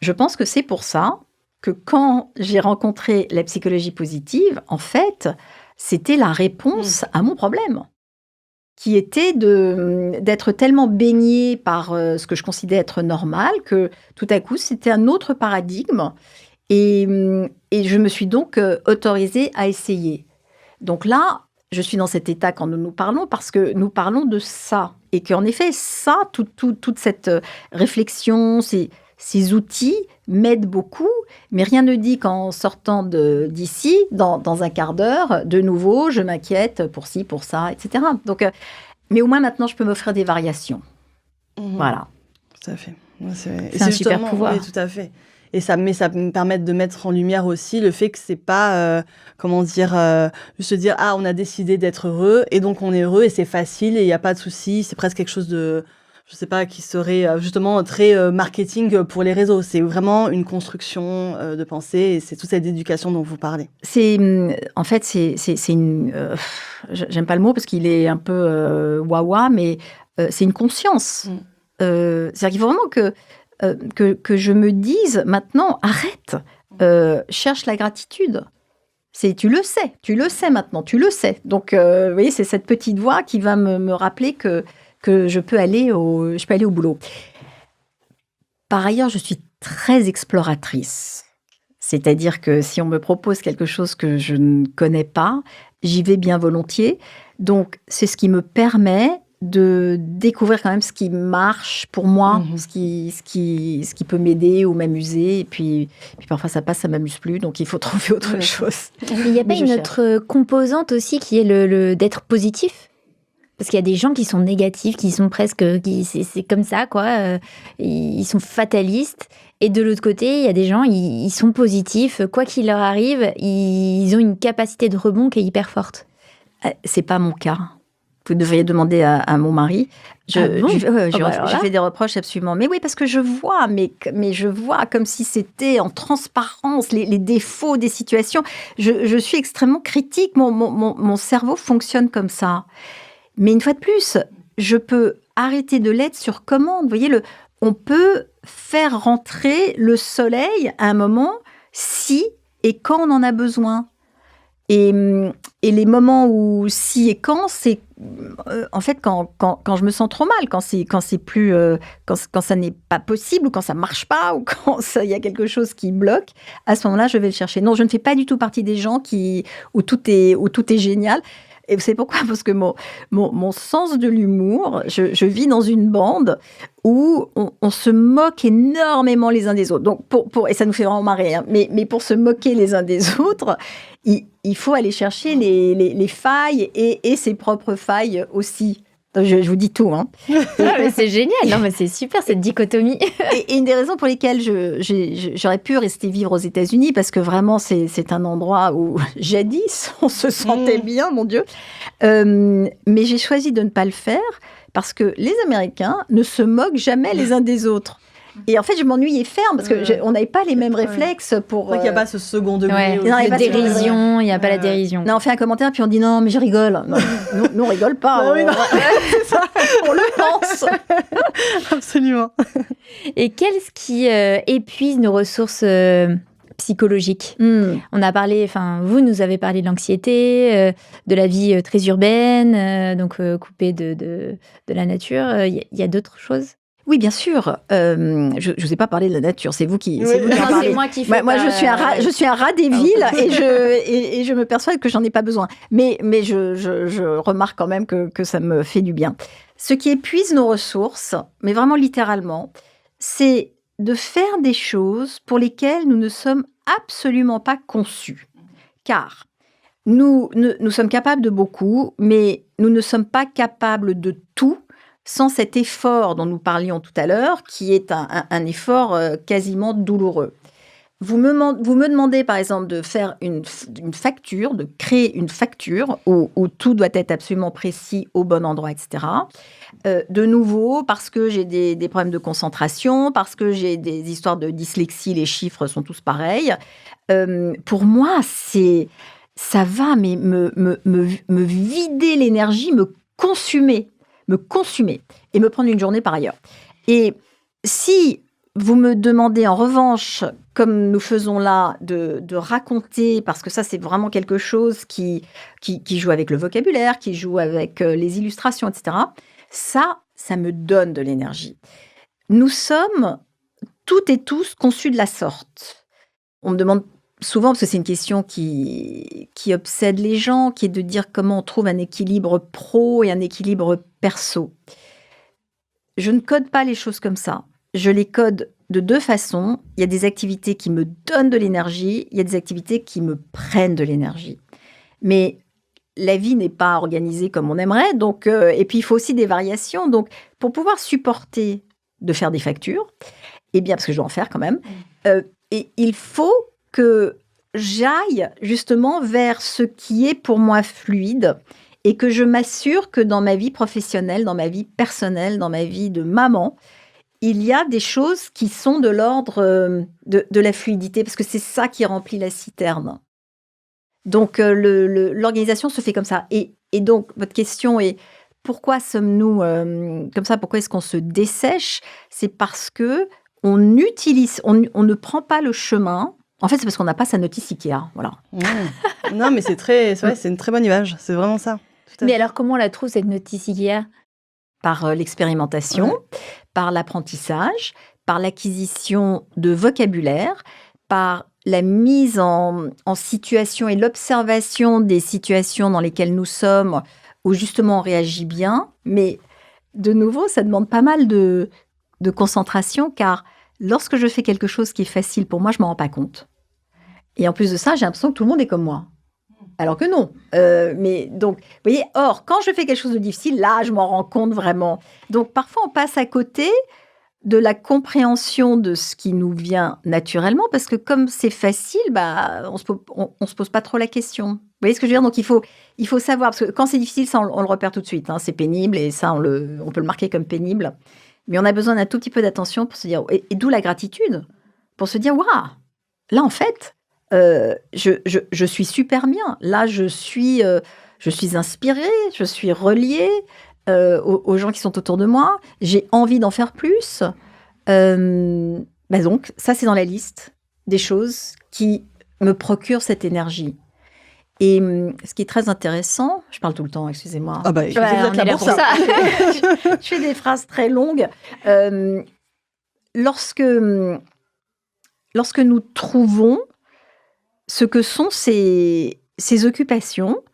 Speaker 3: Je pense que c'est pour ça que quand j'ai rencontré la psychologie positive, en fait, c'était la réponse à mon problème, qui était d'être tellement baignée par ce que je considérais être normal que tout à coup, c'était un autre paradigme. Et je me suis donc autorisée à essayer. Donc là, je suis dans cet état quand nous parlons parce que nous parlons de ça. Et qu'en effet, ça, toute cette réflexion, ces outils m'aident beaucoup. Mais rien ne dit qu'en sortant d'ici, dans un quart d'heure, de nouveau, je m'inquiète pour ci, pour ça, etc. Donc, mais au moins maintenant, je peux m'offrir des variations. Voilà.
Speaker 2: Tout à fait.
Speaker 1: C'est un super pouvoir.
Speaker 2: Oui, tout à fait. Et ça me permet de mettre en lumière aussi le fait que c'est pas, juste se dire, on a décidé d'être heureux, et donc on est heureux, et c'est facile, et il n'y a pas de souci. C'est presque quelque chose de, je sais pas, qui serait justement très marketing pour les réseaux. C'est vraiment une construction de pensée, et c'est toute cette éducation dont vous parlez.
Speaker 3: En fait, c'est une... j'aime pas le mot parce qu'il est un peu wawa, mais c'est une conscience. C'est-à-dire qu'il faut vraiment que je me dise maintenant, arrête, cherche la gratitude. Tu le sais maintenant, tu le sais. Donc, vous voyez, c'est cette petite voix qui va me rappeler que je peux aller au boulot. Par ailleurs, je suis très exploratrice. C'est-à-dire que si on me propose quelque chose que je ne connais pas, j'y vais bien volontiers. Donc, c'est ce qui me permet de découvrir quand même ce qui marche pour moi, ce qui peut m'aider ou m'amuser. Et puis parfois, ça passe, ça ne m'amuse plus. Donc, il faut trouver autre chose.
Speaker 1: Il n'y a pas une autre composante aussi qui est le d'être positif? Parce qu'il y a des gens qui sont négatifs, qui sont presque... c'est comme ça, quoi. Ils sont fatalistes. Et de l'autre côté, il y a des gens, ils sont positifs. Quoi qu'il leur arrive, ils ont une capacité de rebond qui est hyper forte.
Speaker 3: C'est pas mon cas. Vous devriez demander à mon mari.
Speaker 1: Ah bon?
Speaker 3: Je fais des reproches absolument. Mais oui, parce que je vois, mais je vois comme si c'était en transparence les défauts des situations. Je suis extrêmement critique. Mon cerveau fonctionne comme ça. Mais une fois de plus, je peux arrêter de l'être sur commande. Vous voyez, on peut faire rentrer le soleil à un moment si et quand on en a besoin. Et les moments où si et quand, c'est en fait quand je me sens trop mal, quand c'est plus, quand ça n'est pas possible, ou quand ça marche pas, ou quand il y a quelque chose qui bloque, à ce moment-là, je vais le chercher. Non, je ne fais pas du tout partie des gens où tout est génial. Et vous savez pourquoi? Parce que mon sens de l'humour, je vis dans une bande où on se moque énormément les uns des autres. Donc et ça nous fait vraiment marrer, hein, mais pour se moquer les uns des autres, il faut aller chercher les failles et ses propres failles aussi. Je vous dis tout. Hein.
Speaker 1: Mais c'est génial, non, mais c'est super cette dichotomie.
Speaker 3: Et une des raisons pour lesquelles j'aurais pu rester vivre aux États-Unis, parce que vraiment c'est un endroit où jadis on se sentait bien, mon Dieu. Mais j'ai choisi de ne pas le faire parce que les Américains ne se moquent jamais les uns des autres. Et en fait, je m'ennuyais ferme parce qu'on n'avait pas les mêmes réflexes pour.
Speaker 2: Donc il n'y a pas ce second degré.
Speaker 1: Ouais.
Speaker 2: Non,
Speaker 1: il n'y a pas de dérision, il n'y a pas la dérision.
Speaker 3: Non, on fait un commentaire puis on dit non, mais je rigole. Non, nous on rigole pas.
Speaker 2: Non, oui, non.
Speaker 3: C'est ça, on le pense.
Speaker 2: Absolument.
Speaker 1: Et qu'est-ce qui épuise nos ressources psychologiques? On a parlé, vous nous avez parlé de l'anxiété, de la vie très urbaine, donc coupée de la nature. Il y a d'autres choses?
Speaker 3: Oui, bien sûr. Je ne vous ai pas parlé de la nature, c'est vous qui,
Speaker 1: c'est moi qui fais.
Speaker 3: Moi, je suis un rat des villes et je me persuade que j'en ai pas besoin. Mais je remarque quand même que ça me fait du bien. Ce qui épuise nos ressources, mais vraiment littéralement, c'est de faire des choses pour lesquelles nous ne sommes absolument pas conçus. Car nous sommes capables de beaucoup, mais nous ne sommes pas capables de tout sans cet effort dont nous parlions tout à l'heure, qui est un effort quasiment douloureux. Vous me demandez, par exemple, de faire une facture, de créer une facture où tout doit être absolument précis, au bon endroit, etc. De nouveau, parce que j'ai des problèmes de concentration, parce que j'ai des histoires de dyslexie, les chiffres sont tous pareils. Pour moi, ça va mais me vider l'énergie, me consumer et me prendre une journée par ailleurs. Et si vous me demandez en revanche, comme nous faisons là, de raconter, parce que ça c'est vraiment quelque chose qui joue avec le vocabulaire, qui joue avec les illustrations, etc., ça me donne de l'énergie. Nous sommes toutes et tous conçus de la sorte. On me demande souvent, parce que c'est une question qui obsède les gens, qui est de dire comment on trouve un équilibre pro et un équilibre perso. Je ne code pas les choses comme ça. Je les code de deux façons. Il y a des activités qui me donnent de l'énergie, il y a des activités qui me prennent de l'énergie. Mais la vie n'est pas organisée comme on aimerait, donc, et puis il faut aussi des variations. Donc, pour pouvoir supporter de faire des factures, eh bien, parce que je dois en faire quand même, et il faut que j'aille justement vers ce qui est pour moi fluide et que je m'assure que dans ma vie professionnelle, dans ma vie personnelle, dans ma vie de maman, il y a des choses qui sont de l'ordre de la fluidité, parce que c'est ça qui remplit la citerne. Donc, l'organisation se fait comme ça. Et donc, votre question est, pourquoi sommes-nous comme ça? Pourquoi est-ce qu'on se dessèche? C'est parce que on ne prend pas le chemin. En fait, c'est parce qu'on n'a pas sa notice Ikea, voilà.
Speaker 2: Non, mais c'est une très bonne image, c'est vraiment ça.
Speaker 1: Mais alors, comment on la trouve, cette notice Ikea?
Speaker 3: Par l'expérimentation, par l'apprentissage, par l'acquisition de vocabulaire, par la mise en situation et l'observation des situations dans lesquelles nous sommes, où justement on réagit bien. Mais de nouveau, ça demande pas mal de concentration, car lorsque je fais quelque chose qui est facile pour moi, je ne m'en rends pas compte. Et en plus de ça, j'ai l'impression que tout le monde est comme moi. Alors que non. Mais donc, vous voyez, or, quand je fais quelque chose de difficile, là, je m'en rends compte vraiment. Donc, parfois, on passe à côté de la compréhension de ce qui nous vient naturellement, parce que comme c'est facile, on se pose pas trop la question. Vous voyez ce que je veux dire? Donc il faut savoir, parce que quand c'est difficile, ça on le repère tout de suite. C'est pénible et ça on peut le marquer comme pénible. Mais on a besoin d'un tout petit peu d'attention pour se dire, et d'où la gratitude, pour se dire, waouh, là en fait, je suis super bien. Là je suis inspirée, je suis reliée aux gens qui sont autour de moi. J'ai envie d'en faire plus. Donc, ça, c'est dans la liste des choses qui me procurent cette énergie. Et ce qui est très intéressant, je parle tout le temps, excusez-moi.
Speaker 2: Ah bah, vous êtes là pour ça.
Speaker 3: Je fais des phrases très longues. Lorsque nous trouvons ce que sont ces occupations,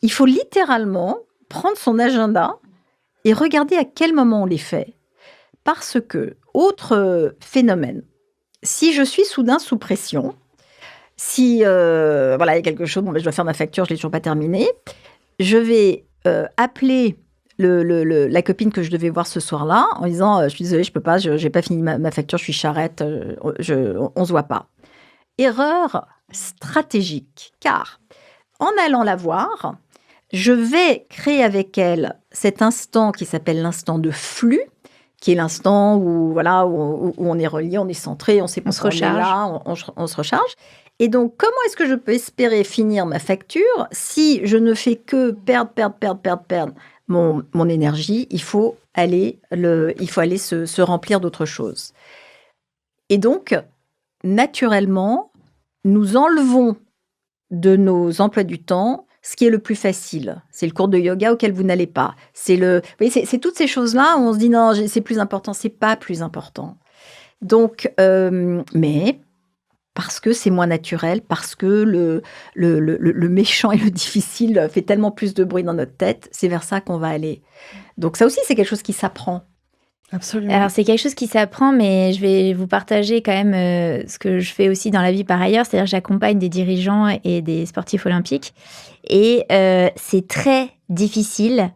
Speaker 3: il faut littéralement prendre son agenda et regarder à quel moment on les fait. Parce que, autre phénomène, si je suis soudain sous pression, si il y a quelque chose, je dois faire ma facture, je ne l'ai toujours pas terminée, je vais appeler la copine que je devais voir ce soir-là en disant je suis désolée, je ne peux pas, je n'ai pas fini ma facture, je suis charrette, on ne se voit pas. Erreur stratégique, car en allant la voir, je vais créer avec elle cet instant qui s'appelle l'instant de flux, qui est l'instant où on est relié, on est centré, on sait pas
Speaker 1: on se recharge.
Speaker 3: On se recharge. Et donc, comment est-ce que je peux espérer finir ma facture si je ne fais que perdre mon énergie? Il faut aller se remplir d'autre chose. Et donc, naturellement, nous enlevons de nos emplois du temps ce qui est le plus facile. C'est le cours de yoga auquel vous n'allez pas. C'est toutes ces choses-là où on se dit non, c'est plus important. C'est pas plus important. Donc, mais parce que c'est moins naturel, parce que le méchant et le difficile fait tellement plus de bruit dans notre tête, c'est vers ça qu'on va aller. Donc ça aussi, c'est quelque chose qui s'apprend.
Speaker 2: Absolument.
Speaker 1: Alors, c'est quelque chose qui s'apprend, mais je vais vous partager quand même ce que je fais aussi dans la vie par ailleurs. C'est-à-dire que j'accompagne des dirigeants et des sportifs olympiques. Et c'est très difficile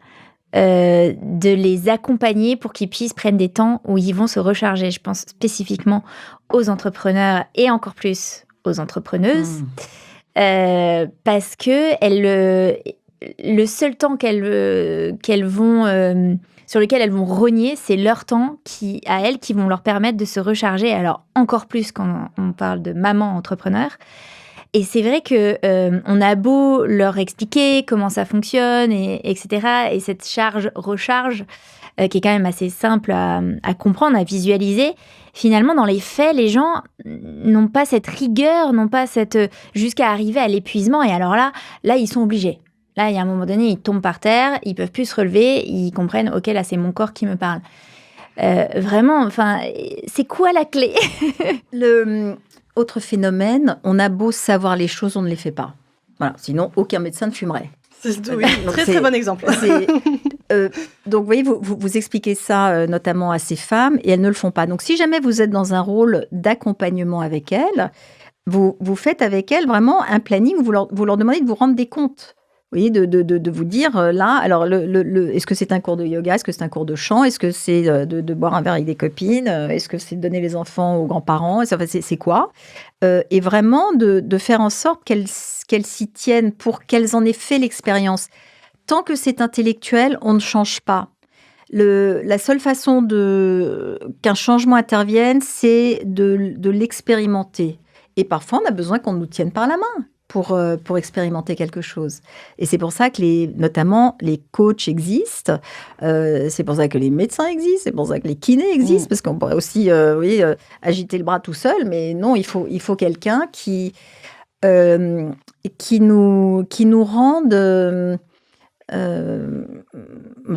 Speaker 1: de les accompagner pour qu'ils puissent prendre des temps où ils vont se recharger. Je pense spécifiquement aux entrepreneurs et encore plus aux entrepreneuses. Parce que le seul temps qu'elles vont... sur lequel elles vont rogner, c'est leur temps qui vont leur permettre de se recharger. Alors, encore plus quand on parle de maman entrepreneur. Et c'est vrai qu'on a beau leur expliquer comment ça fonctionne, etc. Et cette charge-recharge, qui est quand même assez simple à comprendre, à visualiser, finalement, dans les faits, les gens n'ont pas cette rigueur, n'ont pas jusqu'à arriver à l'épuisement. Et alors là, ils sont obligés. Là, il y a un moment donné, ils tombent par terre, ils peuvent plus se relever, ils comprennent, ok, là, c'est mon corps qui me parle. Vraiment, enfin, c'est quoi la clé?
Speaker 3: Autre phénomène, on a beau savoir les choses, on ne les fait pas. Voilà, sinon, aucun médecin ne fumerait.
Speaker 2: Oui, très bon exemple.
Speaker 3: Donc, vous voyez, vous expliquez ça notamment à ces femmes et elles ne le font pas. Donc, si jamais vous êtes dans un rôle d'accompagnement avec elles, vous faites avec elles vraiment un planning où vous leur demandez de vous rendre des comptes. Vous voyez, de vous dire, là, alors, est-ce que c'est un cours de yoga? Est-ce que c'est un cours de chant? Est-ce que c'est de boire un verre avec des copines? Est-ce que c'est de donner les enfants aux grands-parents? C'est quoi? Et vraiment de faire en sorte qu'elles s'y tiennent pour qu'elles en aient fait l'expérience. Tant que c'est intellectuel, on ne change pas. La seule façon qu'un changement intervienne, c'est de l'expérimenter. Et parfois, on a besoin qu'on nous tienne par la main pour expérimenter quelque chose. Et c'est pour ça que notamment les coachs existent, c'est pour ça que les médecins existent, c'est pour ça que les kinés existent, parce qu'on pourrait aussi agiter le bras tout seul, mais non, il faut quelqu'un qui nous rende...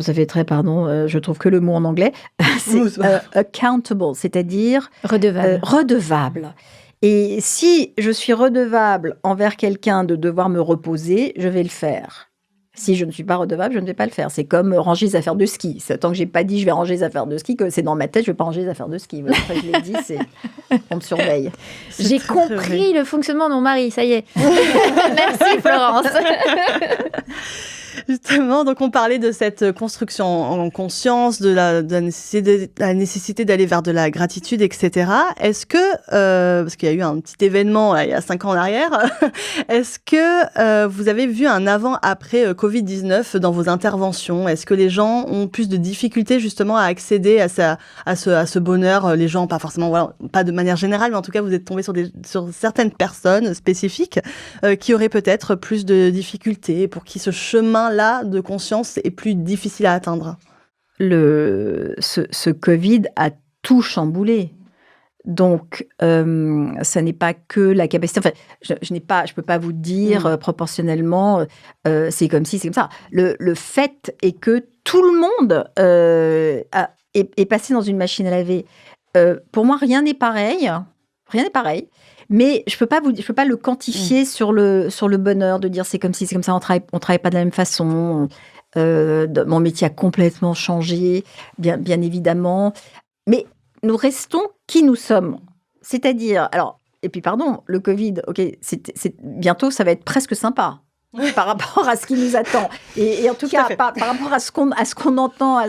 Speaker 3: ça fait très, je trouve que le mot en anglais, c'est accountable, c'est-à-dire redevable. Et si je suis redevable envers quelqu'un de devoir me reposer, je vais le faire. Si je ne suis pas redevable, je ne vais pas le faire. C'est comme ranger les affaires de ski. Tant que je n'ai pas dit je vais ranger les affaires de ski, que c'est dans ma tête, je ne vais pas ranger les affaires de ski. Voilà, ça, je l'ai dit, on me surveille.
Speaker 1: J'ai compris le fonctionnement de mon mari, ça y est. Merci Florence.
Speaker 2: Justement, donc on parlait de cette construction en conscience, de la nécessité d'aller vers de la gratitude, etc. Est-ce que, parce qu'il y a eu un petit événement là, il y a 5 ans en arrière, est-ce que vous avez vu un avant-après Covid-19 dans vos interventions? Est-ce que les gens ont plus de difficultés justement à accéder à ce bonheur? Les gens, pas forcément, voilà, pas de manière générale, mais en tout cas, vous êtes tombé sur certaines personnes spécifiques qui auraient peut-être plus de difficultés, pour qui ce chemin-là de conscience est plus difficile à atteindre.
Speaker 3: Ce Covid a tout chamboulé. Donc, ça n'est pas que la capacité. Enfin, je peux pas vous dire proportionnellement, c'est comme ci, c'est comme ça. Le fait est que tout le monde est passé dans une machine à laver. Pour moi, rien n'est pareil. Rien n'est pareil. Mais je peux pas le quantifier sur le bonheur, de dire c'est comme ci, c'est comme ça, on travaille pas de la même façon. Mon métier a complètement changé, bien évidemment. Mais nous restons qui nous sommes. C'est-à-dire, alors, et puis pardon, le Covid, ok, bientôt ça va être presque sympa. Par rapport à ce qui nous attend, et en tout cas par rapport à ce qu'on entend, à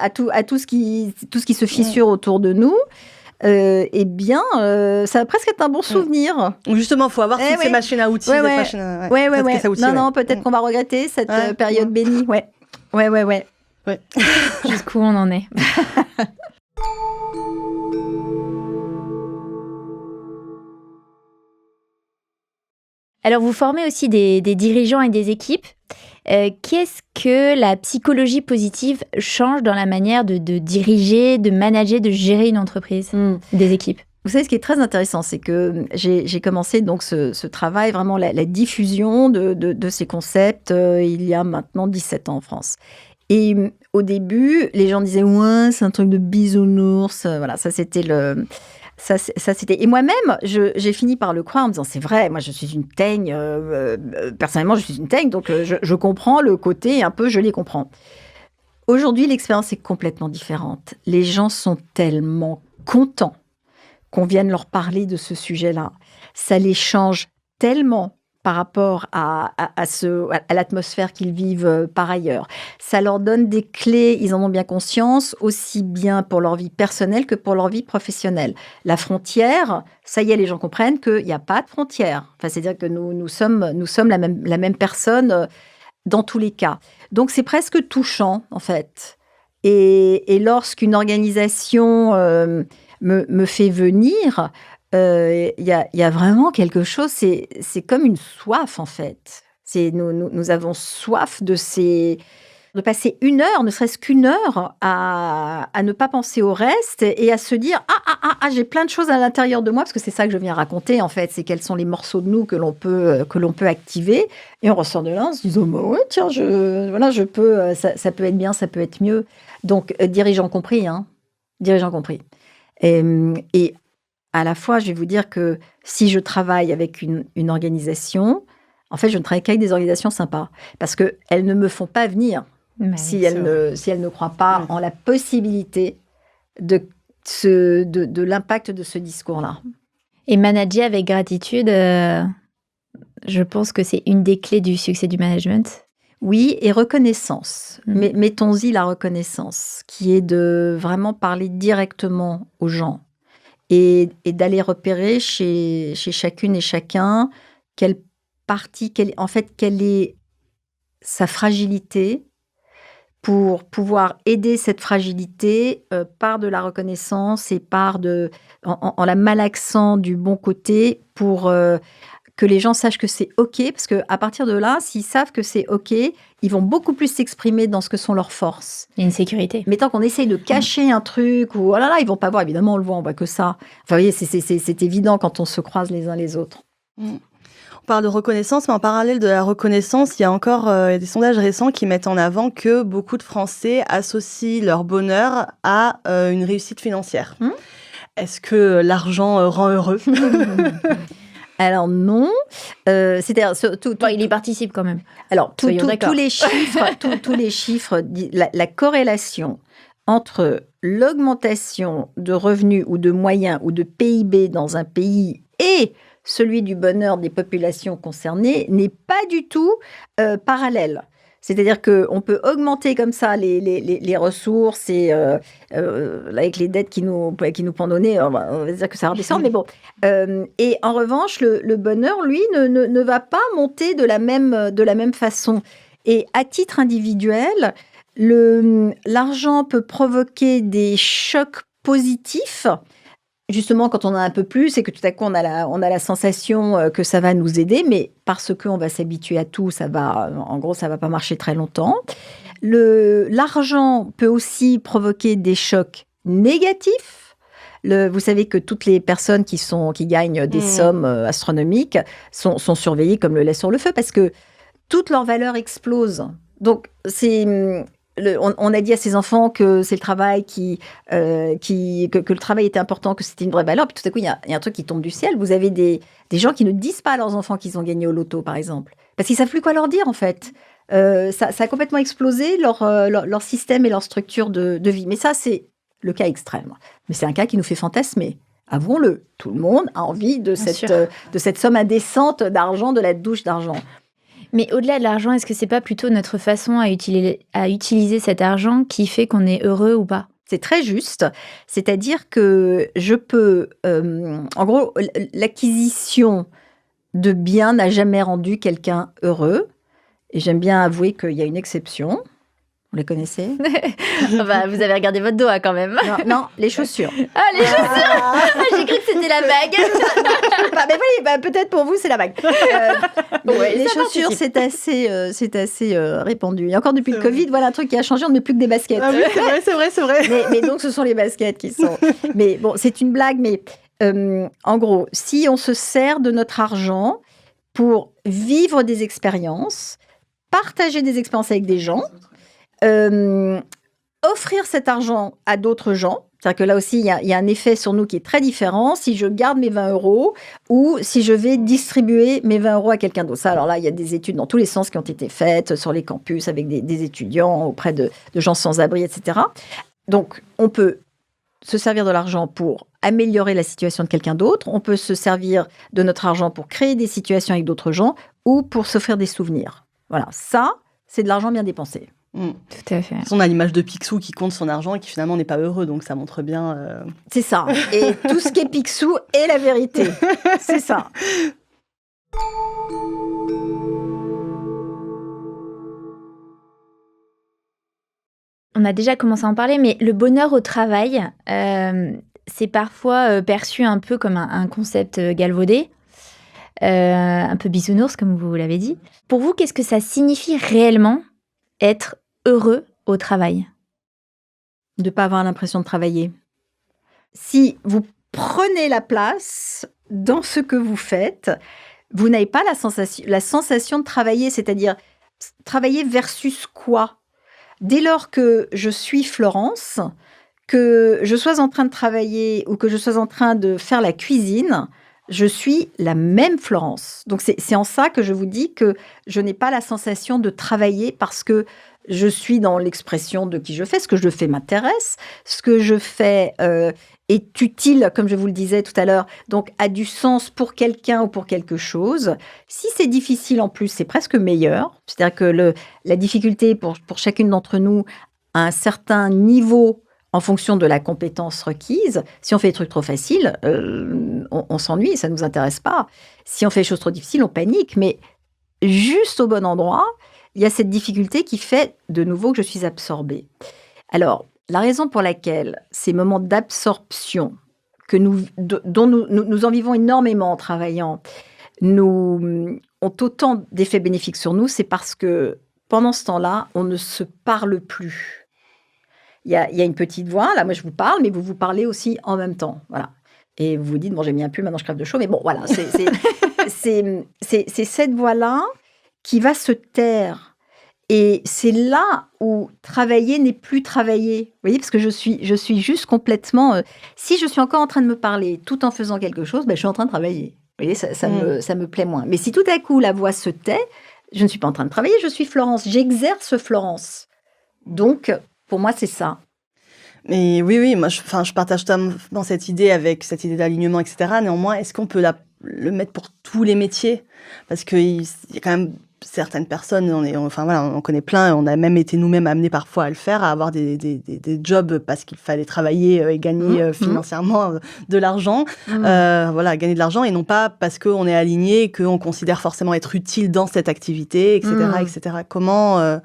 Speaker 3: tout ce qui se fissure autour de nous. Eh bien, ça va presque être un bon souvenir.
Speaker 2: Justement, il faut avoir toutes ces machines à outils.
Speaker 3: Non, peut-être qu'on va regretter cette période bénie. Ouais.
Speaker 1: Jusqu'où on en est. Alors, vous formez aussi des dirigeants et des équipes. Qu'est-ce que la psychologie positive change dans la manière de diriger, de manager, de gérer une entreprise, des équipes?
Speaker 3: Vous savez, ce qui est très intéressant, c'est que j'ai commencé donc ce travail, vraiment la diffusion de ces concepts, il y a maintenant 17 ans en France. Et au début, les gens disaient « ouais, c'est un truc de bisounours ». Voilà, ça c'était Ça, c'était... Et moi-même, j'ai fini par le croire en me disant, c'est vrai, moi je suis une teigne, personnellement je suis une teigne, donc je comprends le côté un peu, je les comprends. Aujourd'hui, l'expérience est complètement différente. Les gens sont tellement contents qu'on vienne leur parler de ce sujet-là. Ça les change tellement par rapport à l'atmosphère qu'ils vivent par ailleurs. Ça leur donne des clés, ils en ont bien conscience, aussi bien pour leur vie personnelle que pour leur vie professionnelle. La frontière, ça y est, les gens comprennent qu'il n'y a pas de frontière. Enfin, c'est-à-dire que nous sommes la même personne dans tous les cas. Donc, c'est presque touchant, en fait. Et lorsqu'une organisation me fait venir... Il y a vraiment quelque chose, c'est comme une soif en fait. Nous avons soif de passer une heure, ne serait-ce qu'une heure, à ne pas penser au reste et à se dire j'ai plein de choses à l'intérieur de moi, parce que c'est ça que je viens raconter en fait, c'est quels sont les morceaux de nous que l'on peut activer, et on ressort de là en se disant ouais tiens je peux, ça peut être bien, ça peut être mieux. Donc dirigeants compris. Et à la fois, je vais vous dire que si je travaille avec une organisation, en fait, je ne travaille qu'avec des organisations sympas, parce qu'elles ne me font pas venir si elles ne croient pas en la possibilité de l'impact de ce discours-là.
Speaker 1: Et manager avec gratitude, je pense que c'est une des clés du succès du management.
Speaker 3: Oui, et reconnaissance. Mettons-y la reconnaissance, qui est de vraiment parler directement aux gens. Et d'aller repérer chez chacune et chacun quelle est sa fragilité, pour pouvoir aider cette fragilité par de la reconnaissance et en la malaxant du bon côté, pour que les gens sachent que c'est OK, parce qu'à partir de là, s'ils savent que c'est OK, ils vont beaucoup plus s'exprimer dans ce que sont leurs forces.
Speaker 1: Il y a une sécurité.
Speaker 3: Mais tant qu'on essaye de cacher un truc, ou oh là là, ils vont pas voir, évidemment, on voit que ça. Enfin, vous voyez, c'est évident quand on se croise les uns les autres.
Speaker 2: On parle de reconnaissance, mais en parallèle de la reconnaissance, il y a encore des sondages récents qui mettent en avant que beaucoup de Français associent leur bonheur à une réussite financière. Est-ce que l'argent rend heureux?
Speaker 3: Alors non, c'est-à-dire
Speaker 1: il y participe quand même.
Speaker 3: Alors tous les chiffres, la corrélation entre l'augmentation de revenus ou de moyens ou de PIB dans un pays et celui du bonheur des populations concernées n'est pas du tout parallèle. C'est-à-dire qu'on peut augmenter comme ça les ressources et avec les dettes qui nous pendent au nez, on va dire que ça redescend, mais bon. Et en revanche, le bonheur, lui, ne va pas monter de la même façon. Et à titre individuel, l'argent peut provoquer des chocs positifs. Justement, quand on a un peu plus et que tout à coup on a la sensation que ça va nous aider, mais parce qu'on va s'habituer à tout, ça va pas marcher très longtemps. L'argent peut aussi provoquer des chocs négatifs. Vous savez que toutes les personnes qui gagnent des sommes astronomiques sont surveillées comme le lait sur le feu parce que toute leur valeur explose. Donc on a dit à ses enfants que c'est le travail que le travail était important, que c'était une vraie valeur. Puis tout à coup, il y a un truc qui tombe du ciel. Vous avez des gens qui ne disent pas à leurs enfants qu'ils ont gagné au loto, par exemple, parce qu'ils savent plus quoi leur dire, en fait. Ça a complètement explosé leur système et leur structure de vie. Mais ça, c'est le cas extrême. Mais c'est un cas qui nous fait fantasmer. Avouons-le, tout le monde a envie de cette somme indécente d'argent, de la douche d'argent.
Speaker 1: Mais au-delà de l'argent, est-ce que c'est pas plutôt notre façon à utiliser cet argent qui fait qu'on est heureux ou pas ?
Speaker 3: C'est très juste. C'est-à-dire que je peux... en gros, l'acquisition de biens n'a jamais rendu quelqu'un heureux. Et j'aime bien avouer qu'il y a une exception. Vous les connaissez ?
Speaker 1: Vous avez regardé votre doigt quand même.
Speaker 3: Non, les chaussures.
Speaker 1: Ah, les chaussures. J'ai cru que c'était la bague.
Speaker 3: Mais oui, peut-être pour vous, c'est la bague. Les chaussures, c'est assez répandu. Et encore depuis le Covid, voilà un truc qui a changé, on ne met plus que des baskets.
Speaker 2: Ah oui, c'est vrai.
Speaker 3: Mais donc, ce sont les baskets qui sont... Mais bon, c'est une blague, mais en gros, si on se sert de notre argent pour vivre des expériences, partager des expériences avec des gens... offrir cet argent à d'autres gens, c'est-à-dire que là aussi, il y a un effet sur nous qui est très différent si je garde mes 20 € ou si je vais distribuer mes 20 € à quelqu'un d'autre. Alors là, il y a des études dans tous les sens qui ont été faites sur les campus avec des étudiants auprès de gens sans abri, etc. Donc, on peut se servir de l'argent pour améliorer la situation de quelqu'un d'autre, on peut se servir de notre argent pour créer des situations avec d'autres gens ou pour s'offrir des souvenirs. Voilà, ça, c'est de l'argent bien dépensé.
Speaker 1: Tout à fait.
Speaker 2: On a l'image de Picsou qui compte son argent et qui finalement n'est pas heureux, donc ça montre bien...
Speaker 3: C'est ça. Et tout ce qui est Picsou est la vérité. C'est ça.
Speaker 1: On a déjà commencé à en parler, mais le bonheur au travail, c'est parfois perçu un peu comme un concept galvaudé, un peu bisounours, comme vous l'avez dit. Pour vous, qu'est-ce que ça signifie réellement être heureux au travail ?
Speaker 3: De ne pas avoir l'impression de travailler. Si vous prenez la place dans ce que vous faites, vous n'avez pas la sensation de travailler, c'est-à-dire travailler versus quoi ? Dès lors que je suis Florence, que je sois en train de travailler ou que je sois en train de faire la cuisine, je suis la même Florence. Donc, c'est en ça que je vous dis que je n'ai pas la sensation de travailler parce que je suis dans l'expression de qui je fais. Ce que je fais m'intéresse. Ce que je fais est utile, comme je vous le disais tout à l'heure, donc a du sens pour quelqu'un ou pour quelque chose. Si c'est difficile en plus, c'est presque meilleur. C'est-à-dire que la difficulté pour chacune d'entre nous à un certain niveau en fonction de la compétence requise. Si on fait des trucs trop faciles, on s'ennuie, ça ne nous intéresse pas. Si on fait des choses trop difficiles, on panique. Mais juste au bon endroit, il y a cette difficulté qui fait de nouveau que je suis absorbée. Alors, la raison pour laquelle ces moments d'absorption dont nous en vivons énormément en travaillant, ont autant d'effets bénéfiques sur nous, c'est parce que pendant ce temps-là, on ne se parle plus. Il y a une petite voix, là, moi je vous parle, mais vous parlez aussi en même temps. Voilà. Et vous vous dites, bon, j'ai mis un pull, maintenant je crève de chaud, mais bon, voilà. C'est cette voix-là qui va se taire. Et c'est là où travailler n'est plus travailler. Vous voyez, parce que je suis juste complètement... si je suis encore en train de me parler tout en faisant quelque chose, je suis en train de travailler. Vous voyez, ça me plaît moins. Mais si tout à coup la voix se tait, je ne suis pas en train de travailler, je suis Florence. J'exerce Florence. Donc... Pour moi, c'est ça.
Speaker 2: Mais oui, moi, je partage dans cette idée avec cette idée d'alignement, etc. Néanmoins, est-ce qu'on peut le mettre pour tous les métiers, parce qu'il y a quand même certaines personnes, on connaît plein, on a même été nous-mêmes amenés parfois à le faire, à avoir des jobs parce qu'il fallait travailler et gagner financièrement de l'argent, gagner de l'argent, et non pas parce qu'on est aligné, qu'on considère forcément être utile dans cette activité, etc. etc. Comment...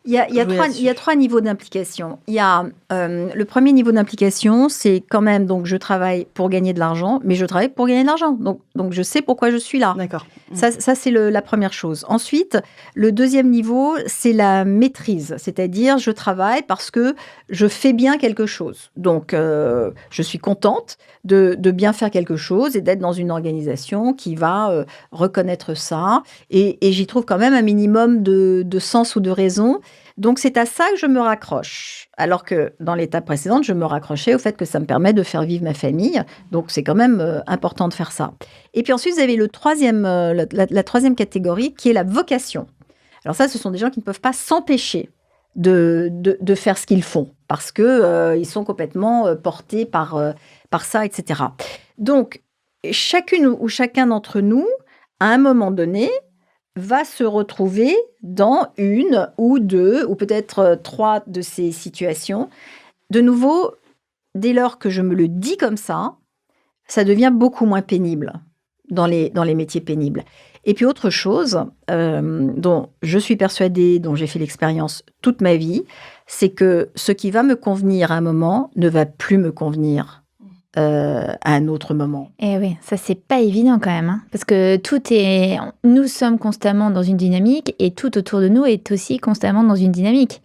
Speaker 3: Il y a 3 niveaux d'implication. Il y a le premier niveau d'implication, c'est quand même, donc je travaille pour gagner de l'argent, mais je travaille pour gagner de l'argent. Donc je sais pourquoi je suis là.
Speaker 2: D'accord.
Speaker 3: Ça c'est la première chose. Ensuite, le deuxième niveau, c'est la maîtrise. C'est-à-dire, je travaille parce que je fais bien quelque chose. Donc, je suis contente de bien faire quelque chose et d'être dans une organisation qui va reconnaître ça. Et j'y trouve quand même un minimum de sens ou de raison. Donc, c'est à ça que je me raccroche. Alors que dans l'étape précédente, je me raccrochais au fait que ça me permet de faire vivre ma famille. Donc, c'est quand même important de faire ça. Et puis ensuite, vous avez la troisième catégorie qui est la vocation. Alors ça, ce sont des gens qui ne peuvent pas s'empêcher de faire ce qu'ils font parce qu'ils sont complètement portés par ça, etc. Donc, chacune ou chacun d'entre nous, à un moment donné, va se retrouver dans une ou deux, ou peut-être 3 de ces situations. De nouveau, dès lors que je me le dis comme ça devient beaucoup moins pénible dans les métiers pénibles. Et puis autre chose dont je suis persuadée, dont j'ai fait l'expérience toute ma vie, c'est que ce qui va me convenir à un moment ne va plus me convenir à un autre moment.
Speaker 1: Et oui, ça c'est pas évident quand même, hein, parce que nous sommes constamment dans une dynamique et tout autour de nous est aussi constamment dans une dynamique.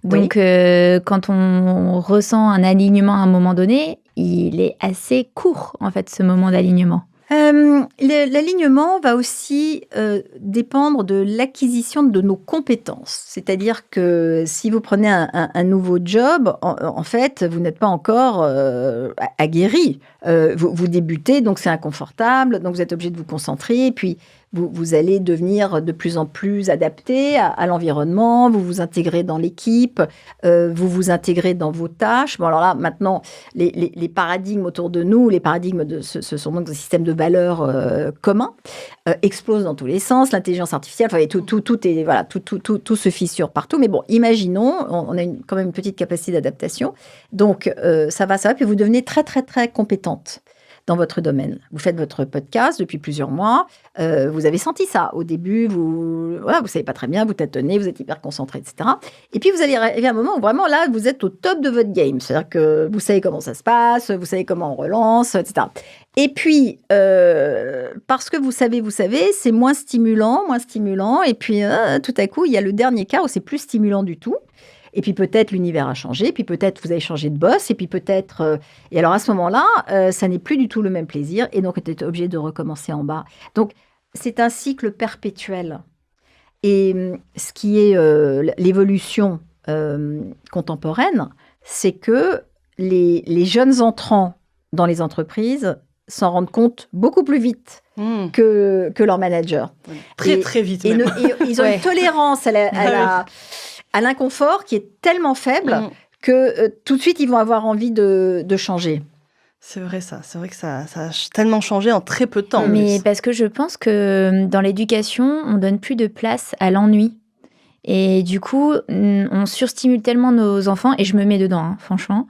Speaker 1: Donc quand on ressent un alignement à un moment donné, il est assez court en fait ce moment d'alignement.
Speaker 3: L'alignement va aussi dépendre de l'acquisition de nos compétences. C'est-à-dire que si vous prenez un nouveau job, en fait, vous n'êtes pas encore aguerri. Vous débutez, donc c'est inconfortable, donc vous êtes obligé de vous concentrer, puis vous allez devenir de plus en plus adapté à l'environnement, vous vous intégrez dans l'équipe, vous vous intégrez dans vos tâches. Bon, alors là, maintenant, les paradigmes autour de nous, les paradigmes ce sont donc des systèmes de valeurs communs, explosent dans tous les sens, l'intelligence artificielle, enfin, tout se fissure partout. Mais bon, imaginons, on a quand même une petite capacité d'adaptation. Donc, ça va, puis vous devenez très, très, très compétente dans votre domaine. Vous faites votre podcast depuis plusieurs mois, vous avez senti ça. Au début, vous savez pas très bien, vous tâtonnez, vous êtes hyper concentré, etc. Et puis, vous allez arriver à un moment où vraiment, là, vous êtes au top de votre game. C'est-à-dire que vous savez comment ça se passe, vous savez comment on relance, etc. Et puis, parce que vous savez, c'est moins stimulant. Et puis, tout à coup, il y a le dernier cas où c'est plus stimulant du tout. Et puis peut-être l'univers a changé, puis peut-être vous avez changé de boss, et puis peut-être... et alors à ce moment-là, ça n'est plus du tout le même plaisir, et donc vous êtes obligé de recommencer en bas. Donc c'est un cycle perpétuel. Et ce qui est l'évolution contemporaine, c'est que les jeunes entrants dans les entreprises s'en rendent compte beaucoup plus vite que leurs managers.
Speaker 2: Très, très vite même.
Speaker 3: Ils ont une tolérance à l'inconfort qui est tellement faible que tout de suite, ils vont avoir envie de changer.
Speaker 2: C'est vrai ça. C'est vrai que ça a tellement changé en très peu de temps.
Speaker 1: Mais parce que je pense que dans l'éducation, on donne plus de place à l'ennui. Et du coup, on surstimule tellement nos enfants, et je me mets dedans, hein, franchement,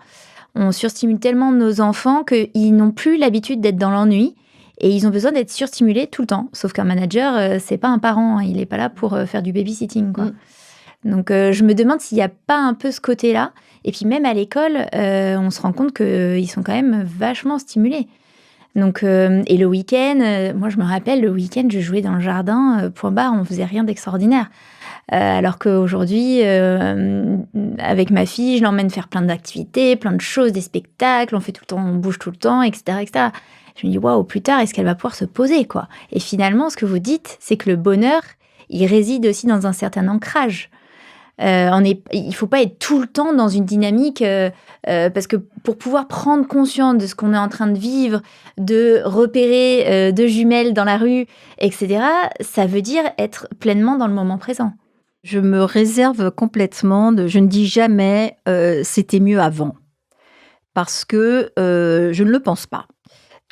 Speaker 1: on surstimule tellement nos enfants qu'ils n'ont plus l'habitude d'être dans l'ennui. Et ils ont besoin d'être surstimulés tout le temps. Sauf qu'un manager, c'est pas un parent. Hein, il n'est pas là pour faire du babysitting, quoi. Donc, je me demande s'il n'y a pas un peu ce côté-là. Et puis, même à l'école, on se rend compte qu'ils sont quand même vachement stimulés. Donc, et le week-end, moi, je me rappelle, le week-end, je jouais dans le jardin, point barre, on faisait rien d'extraordinaire. Alors qu'aujourd'hui, avec ma fille, je l'emmène faire plein d'activités, plein de choses, des spectacles, on fait tout le temps, on bouge tout le temps, etc., etc. Je me dis, waouh, plus tard, est-ce qu'elle va pouvoir se poser, quoi? Et finalement, ce que vous dites, c'est que le bonheur, il réside aussi dans un certain ancrage. Il faut pas être tout le temps dans une dynamique parce que pour pouvoir prendre conscience de ce qu'on est en train de vivre, de repérer deux jumelles dans la rue, etc., ça veut dire être pleinement dans le moment présent.
Speaker 3: Je me réserve complètement je ne dis jamais c'était mieux avant, parce que je ne le pense pas.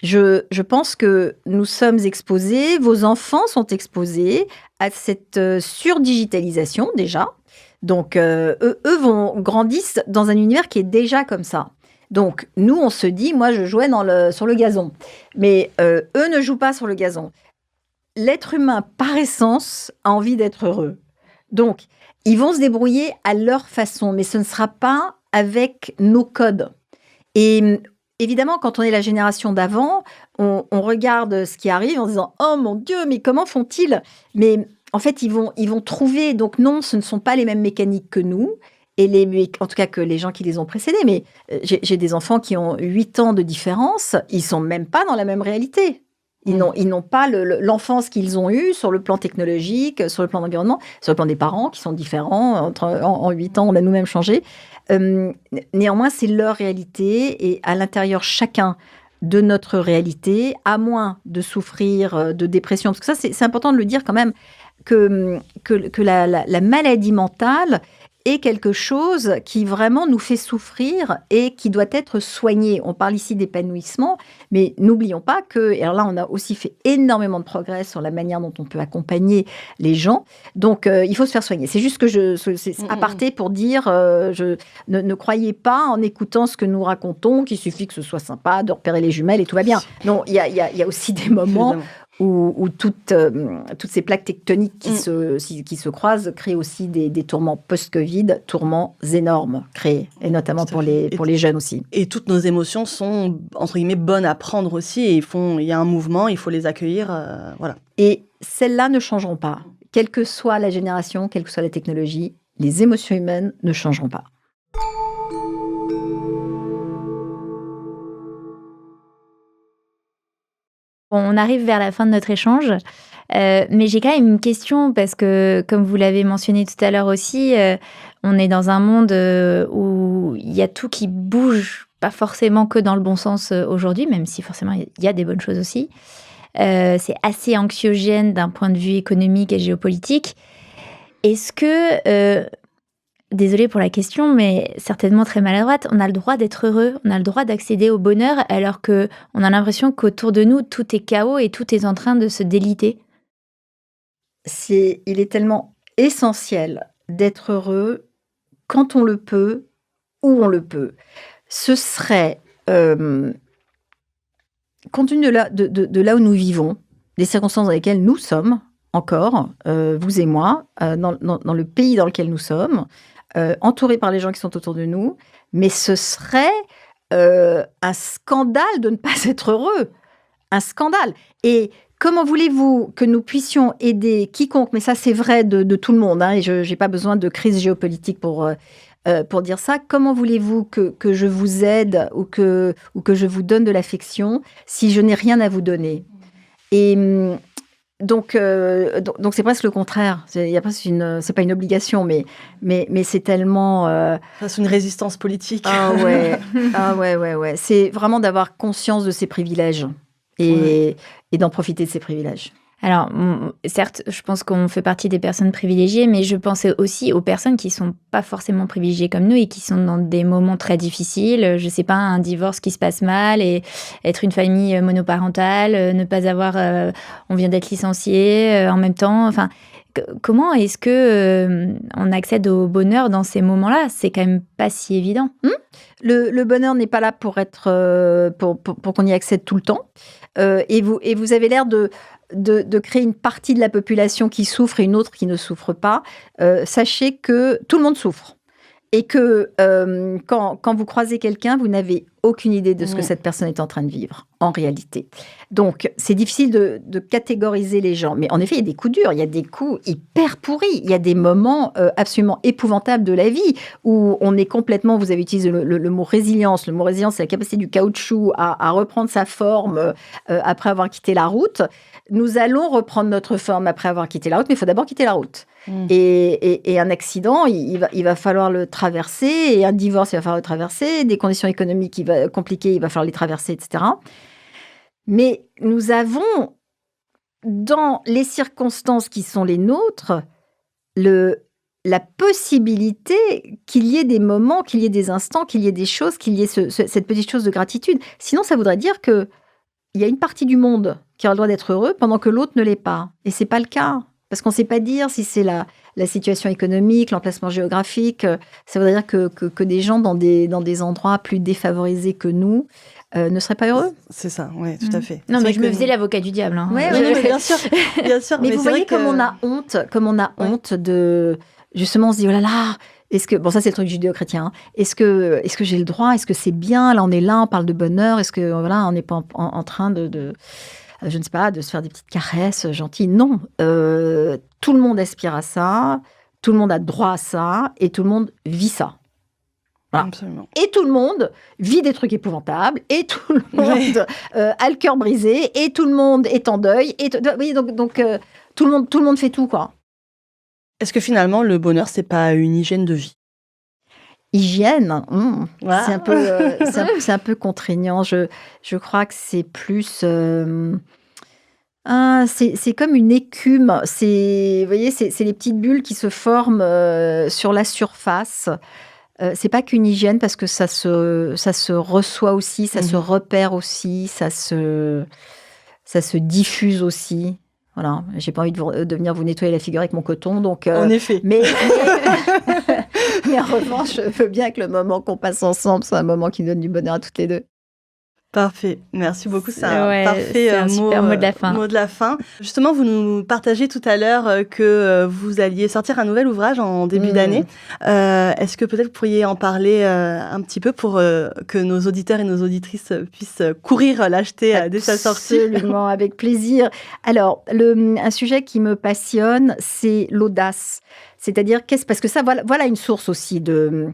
Speaker 3: Je pense que nous sommes exposés, vos enfants sont exposés à cette surdigitalisation déjà. Donc, eux grandissent dans un univers qui est déjà comme ça. Donc, nous, on se dit, moi, je jouais sur le gazon. Mais eux ne jouent pas sur le gazon. L'être humain, par essence, a envie d'être heureux. Donc, ils vont se débrouiller à leur façon, mais ce ne sera pas avec nos codes. Et évidemment, quand on est la génération d'avant, on regarde ce qui arrive en disant « Oh mon Dieu, mais comment font-ils » Mais en fait, ils vont trouver... Donc non, ce ne sont pas les mêmes mécaniques que nous, en tout cas que les gens qui les ont précédés. Mais j'ai des enfants qui ont 8 ans de différence, ils ne sont même pas dans la même réalité. Ils n'ont pas l'enfance qu'ils ont eue sur le plan technologique, sur le plan d'environnement, sur le plan des parents qui sont différents. En 8 ans, on a nous-mêmes changé. Néanmoins, c'est leur réalité et à l'intérieur, chacun de notre réalité, à moins de souffrir de dépression. Parce que ça, c'est important de le dire quand même, que la maladie mentale est quelque chose qui vraiment nous fait souffrir et qui doit être soigné. On parle ici d'épanouissement, mais n'oublions pas que, et alors là, on a aussi fait énormément de progrès sur la manière dont on peut accompagner les gens. Donc, il faut se faire soigner. C'est juste que c'est aparté pour dire, ne croyez pas en écoutant ce que nous racontons, qu'il suffit que ce soit sympa, de repérer les jumelles et tout va bien. Non, il y a aussi des moments où toutes ces plaques tectoniques qui se croisent créent aussi des tourments post-Covid, tourments énormes créés, et notamment pour les jeunes aussi.
Speaker 2: Et toutes nos émotions sont, entre guillemets, bonnes à prendre aussi, et il y a un mouvement, il faut les accueillir, voilà.
Speaker 3: Et celles-là ne changeront pas. Quelle que soit la génération, quelle que soit la technologie, les émotions humaines ne changeront pas.
Speaker 1: On arrive vers la fin de notre échange, mais j'ai quand même une question parce que, comme vous l'avez mentionné tout à l'heure aussi, on est dans un monde où il y a tout qui bouge, pas forcément que dans le bon sens aujourd'hui, même si forcément il y a des bonnes choses aussi. C'est assez anxiogène d'un point de vue économique et géopolitique. Est-ce que, désolée pour la question, mais certainement très maladroite, on a le droit d'être heureux, on a le droit d'accéder au bonheur, alors qu'on a l'impression qu'autour de nous, tout est chaos et tout est en train de se déliter?
Speaker 3: Il est tellement essentiel d'être heureux quand on le peut, où on le peut. Ce serait, compte tenu de là où nous vivons, des circonstances dans lesquelles nous sommes encore, vous et moi, dans le pays dans lequel nous sommes, entourés par les gens qui sont autour de nous, mais ce serait un scandale de ne pas être heureux. Un scandale. Et comment voulez-vous que nous puissions aider quiconque, mais ça c'est vrai de tout le monde, hein, et je n'ai pas besoin de crise géopolitique pour dire ça. Comment voulez-vous que je vous aide ou que je vous donne de l'affection si je n'ai rien à vous donner? Et donc c'est presque le contraire. C'est pas une obligation, mais c'est tellement.
Speaker 2: C'est une résistance politique.
Speaker 3: Ah ouais, ouais. C'est vraiment d'avoir conscience de ses privilèges et d'en profiter de ses privilèges.
Speaker 1: Alors, certes, je pense qu'on fait partie des personnes privilégiées, mais je pensais aussi aux personnes qui sont pas forcément privilégiées comme nous et qui sont dans des moments très difficiles. Je sais pas, un divorce qui se passe mal et être une famille monoparentale, ne pas avoir... on vient d'être licencié en même temps. Enfin, comment est-ce que on accède au bonheur dans ces moments-là? C'est quand même pas si évident.
Speaker 3: Le bonheur n'est pas là pour être pour qu'on y accède tout le temps. Et vous avez l'air de créer une partie de la population qui souffre et une autre qui ne souffre pas. Sachez que tout le monde souffre. Et que quand vous croisez quelqu'un, vous n'avez aucune idée de ce que cette personne est en train de vivre, en réalité. Donc, c'est difficile de catégoriser les gens. Mais en effet, il y a des coups durs, il y a des coups hyper pourris. Il y a des moments absolument épouvantables de la vie où on est complètement... Vous avez utilisé le mot résilience. Le mot résilience, c'est la capacité du caoutchouc à reprendre sa forme après avoir quitté la route. Nous allons reprendre notre forme après avoir quitté la route, mais il faut d'abord quitter la route. Et un accident, il va falloir le traverser, et un divorce, il va falloir le traverser, des conditions économiques compliquées, il va falloir les traverser, etc. Mais nous avons, dans les circonstances qui sont les nôtres, la possibilité qu'il y ait des moments, qu'il y ait des instants, qu'il y ait des choses, qu'il y ait cette petite chose de gratitude. Sinon, ça voudrait dire que il y a une partie du monde qui aura le droit d'être heureux pendant que l'autre ne l'est pas. Et c'est pas le cas. Parce qu'on ne sait pas dire si c'est la situation économique, l'emplacement géographique. Ça voudrait dire que des gens dans des endroits plus défavorisés que nous ne seraient pas heureux.
Speaker 2: C'est ça, oui, tout à fait.
Speaker 1: Non, mais je me faisais l'avocat du diable. Hein.
Speaker 3: Ouais,
Speaker 2: Oui, bien sûr.
Speaker 3: Mais vous voyez comme on a honte de... Justement, on se dit, oh là là, est-ce que... Bon, ça, c'est le truc judéo-chrétien. Hein. Est-ce que j'ai le droit? Est-ce que c'est bien? Là, on est là, on parle de bonheur. Est-ce que, voilà, on n'est pas en train de je ne sais pas, de se faire des petites caresses gentilles? Non. Tout le monde aspire à ça. Tout le monde a droit à ça. Et tout le monde vit ça. Voilà.
Speaker 2: Absolument.
Speaker 3: Et tout le monde vit des trucs épouvantables. Et tout le monde a le cœur brisé. Et tout le monde est en deuil. Oui, donc tout le monde fait tout, quoi.
Speaker 2: Est-ce que finalement, le bonheur, c'est pas une hygiène de vie?
Speaker 3: Hygiène,
Speaker 2: Wow.
Speaker 3: c'est un peu contraignant. Je crois que c'est plus... c'est comme une écume. Vous voyez, c'est les petites bulles qui se forment sur la surface. C'est pas qu'une hygiène parce que ça se reçoit aussi, ça se repère aussi, ça se diffuse aussi. Voilà, j'ai pas envie de venir vous nettoyer la figure avec mon coton, donc.
Speaker 2: En effet.
Speaker 3: Mais en revanche, je veux bien que le moment qu'on passe ensemble soit un moment qui donne du bonheur à toutes les deux.
Speaker 2: Parfait, merci beaucoup. C'est un parfait
Speaker 1: super mot de la fin.
Speaker 2: Mot de la fin. Justement, vous nous partagez tout à l'heure que vous alliez sortir un nouvel ouvrage en début d'année. Est-ce que peut-être vous pourriez en parler un petit peu pour que nos auditeurs et nos auditrices puissent courir l'acheter dès sa sortie?
Speaker 3: Absolument, avec plaisir. Alors, un sujet qui me passionne, c'est l'audace. C'est-à-dire, parce que ça, voilà une source aussi de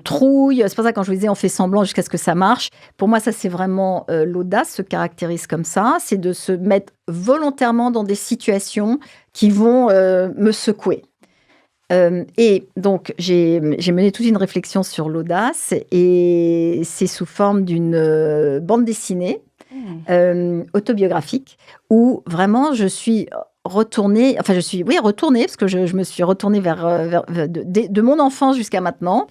Speaker 3: trouille. C'est pour ça, quand je vous disais, on fait semblant jusqu'à ce que ça marche. Pour moi, ça, c'est vraiment l'audace se caractérise comme ça. C'est de se mettre volontairement dans des situations qui vont me secouer. Et donc, j'ai mené toute une réflexion sur l'audace et c'est sous forme d'une bande dessinée autobiographique où vraiment je suis retournée, parce que je me suis retournée de mon enfance jusqu'à maintenant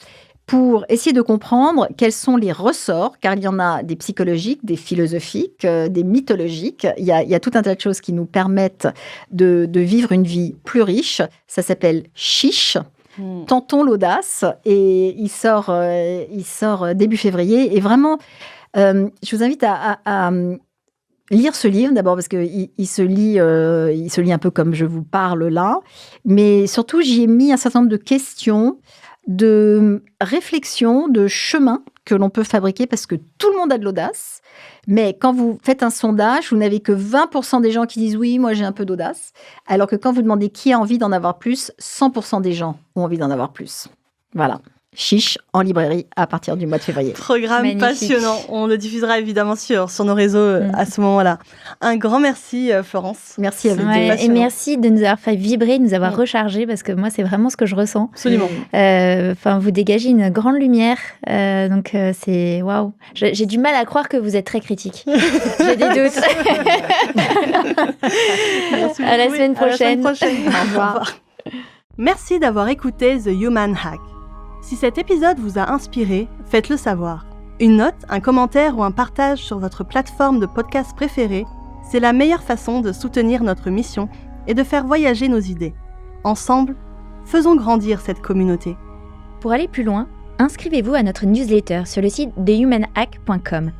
Speaker 3: pour essayer de comprendre quels sont les ressorts, car il y en a des psychologiques, des philosophiques, des mythologiques. Il y a tout un tas de choses qui nous permettent de vivre une vie plus riche. Ça s'appelle Chiche. Tentons l'audace. Et il sort début février. Et vraiment, je vous invite à lire ce livre, d'abord parce qu'il se lit un peu comme je vous parle là, mais surtout j'y ai mis un certain nombre de questions, de réflexions, de chemins que l'on peut fabriquer parce que tout le monde a de l'audace, mais quand vous faites un sondage, vous n'avez que 20% des gens qui disent « oui, moi j'ai un peu d'audace », alors que quand vous demandez qui a envie d'en avoir plus, 100% des gens ont envie d'en avoir plus. Voilà. Chiche en librairie à partir du mois de février.
Speaker 2: Programme
Speaker 1: magnifique.
Speaker 2: Passionnant. On le diffusera évidemment sur nos réseaux à ce moment-là. Un grand merci, Florence.
Speaker 3: Merci à vous.
Speaker 1: Et merci de nous avoir fait vibrer, de nous avoir rechargés, parce que moi, c'est vraiment ce que je ressens.
Speaker 2: Absolument.
Speaker 1: Vous dégagez une grande lumière. Donc, c'est waouh. J'ai du mal à croire que vous êtes très critique. J'ai des doutes. À la semaine prochaine.
Speaker 2: Au revoir. Merci d'avoir écouté The Human Hack. Si cet épisode vous a inspiré, faites-le savoir. Une note, un commentaire ou un partage sur votre plateforme de podcast préférée, c'est la meilleure façon de soutenir notre mission et de faire voyager nos idées. Ensemble, faisons grandir cette communauté.
Speaker 1: Pour aller plus loin, inscrivez-vous à notre newsletter sur le site thehumanhack.com.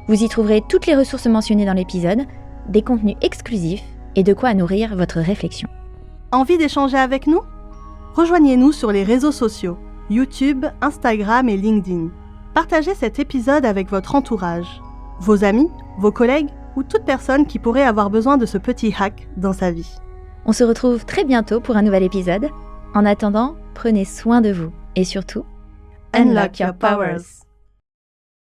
Speaker 1: Vous y trouverez toutes les ressources mentionnées dans l'épisode, des contenus exclusifs et de quoi nourrir votre réflexion.
Speaker 2: Envie d'échanger avec nous ? Rejoignez-nous sur les réseaux sociaux, YouTube, Instagram et LinkedIn. Partagez cet épisode avec votre entourage, vos amis, vos collègues ou toute personne qui pourrait avoir besoin de ce petit hack dans sa vie.
Speaker 1: On se retrouve très bientôt pour un nouvel épisode. En attendant, prenez soin de vous et surtout,
Speaker 2: Unlock your powers.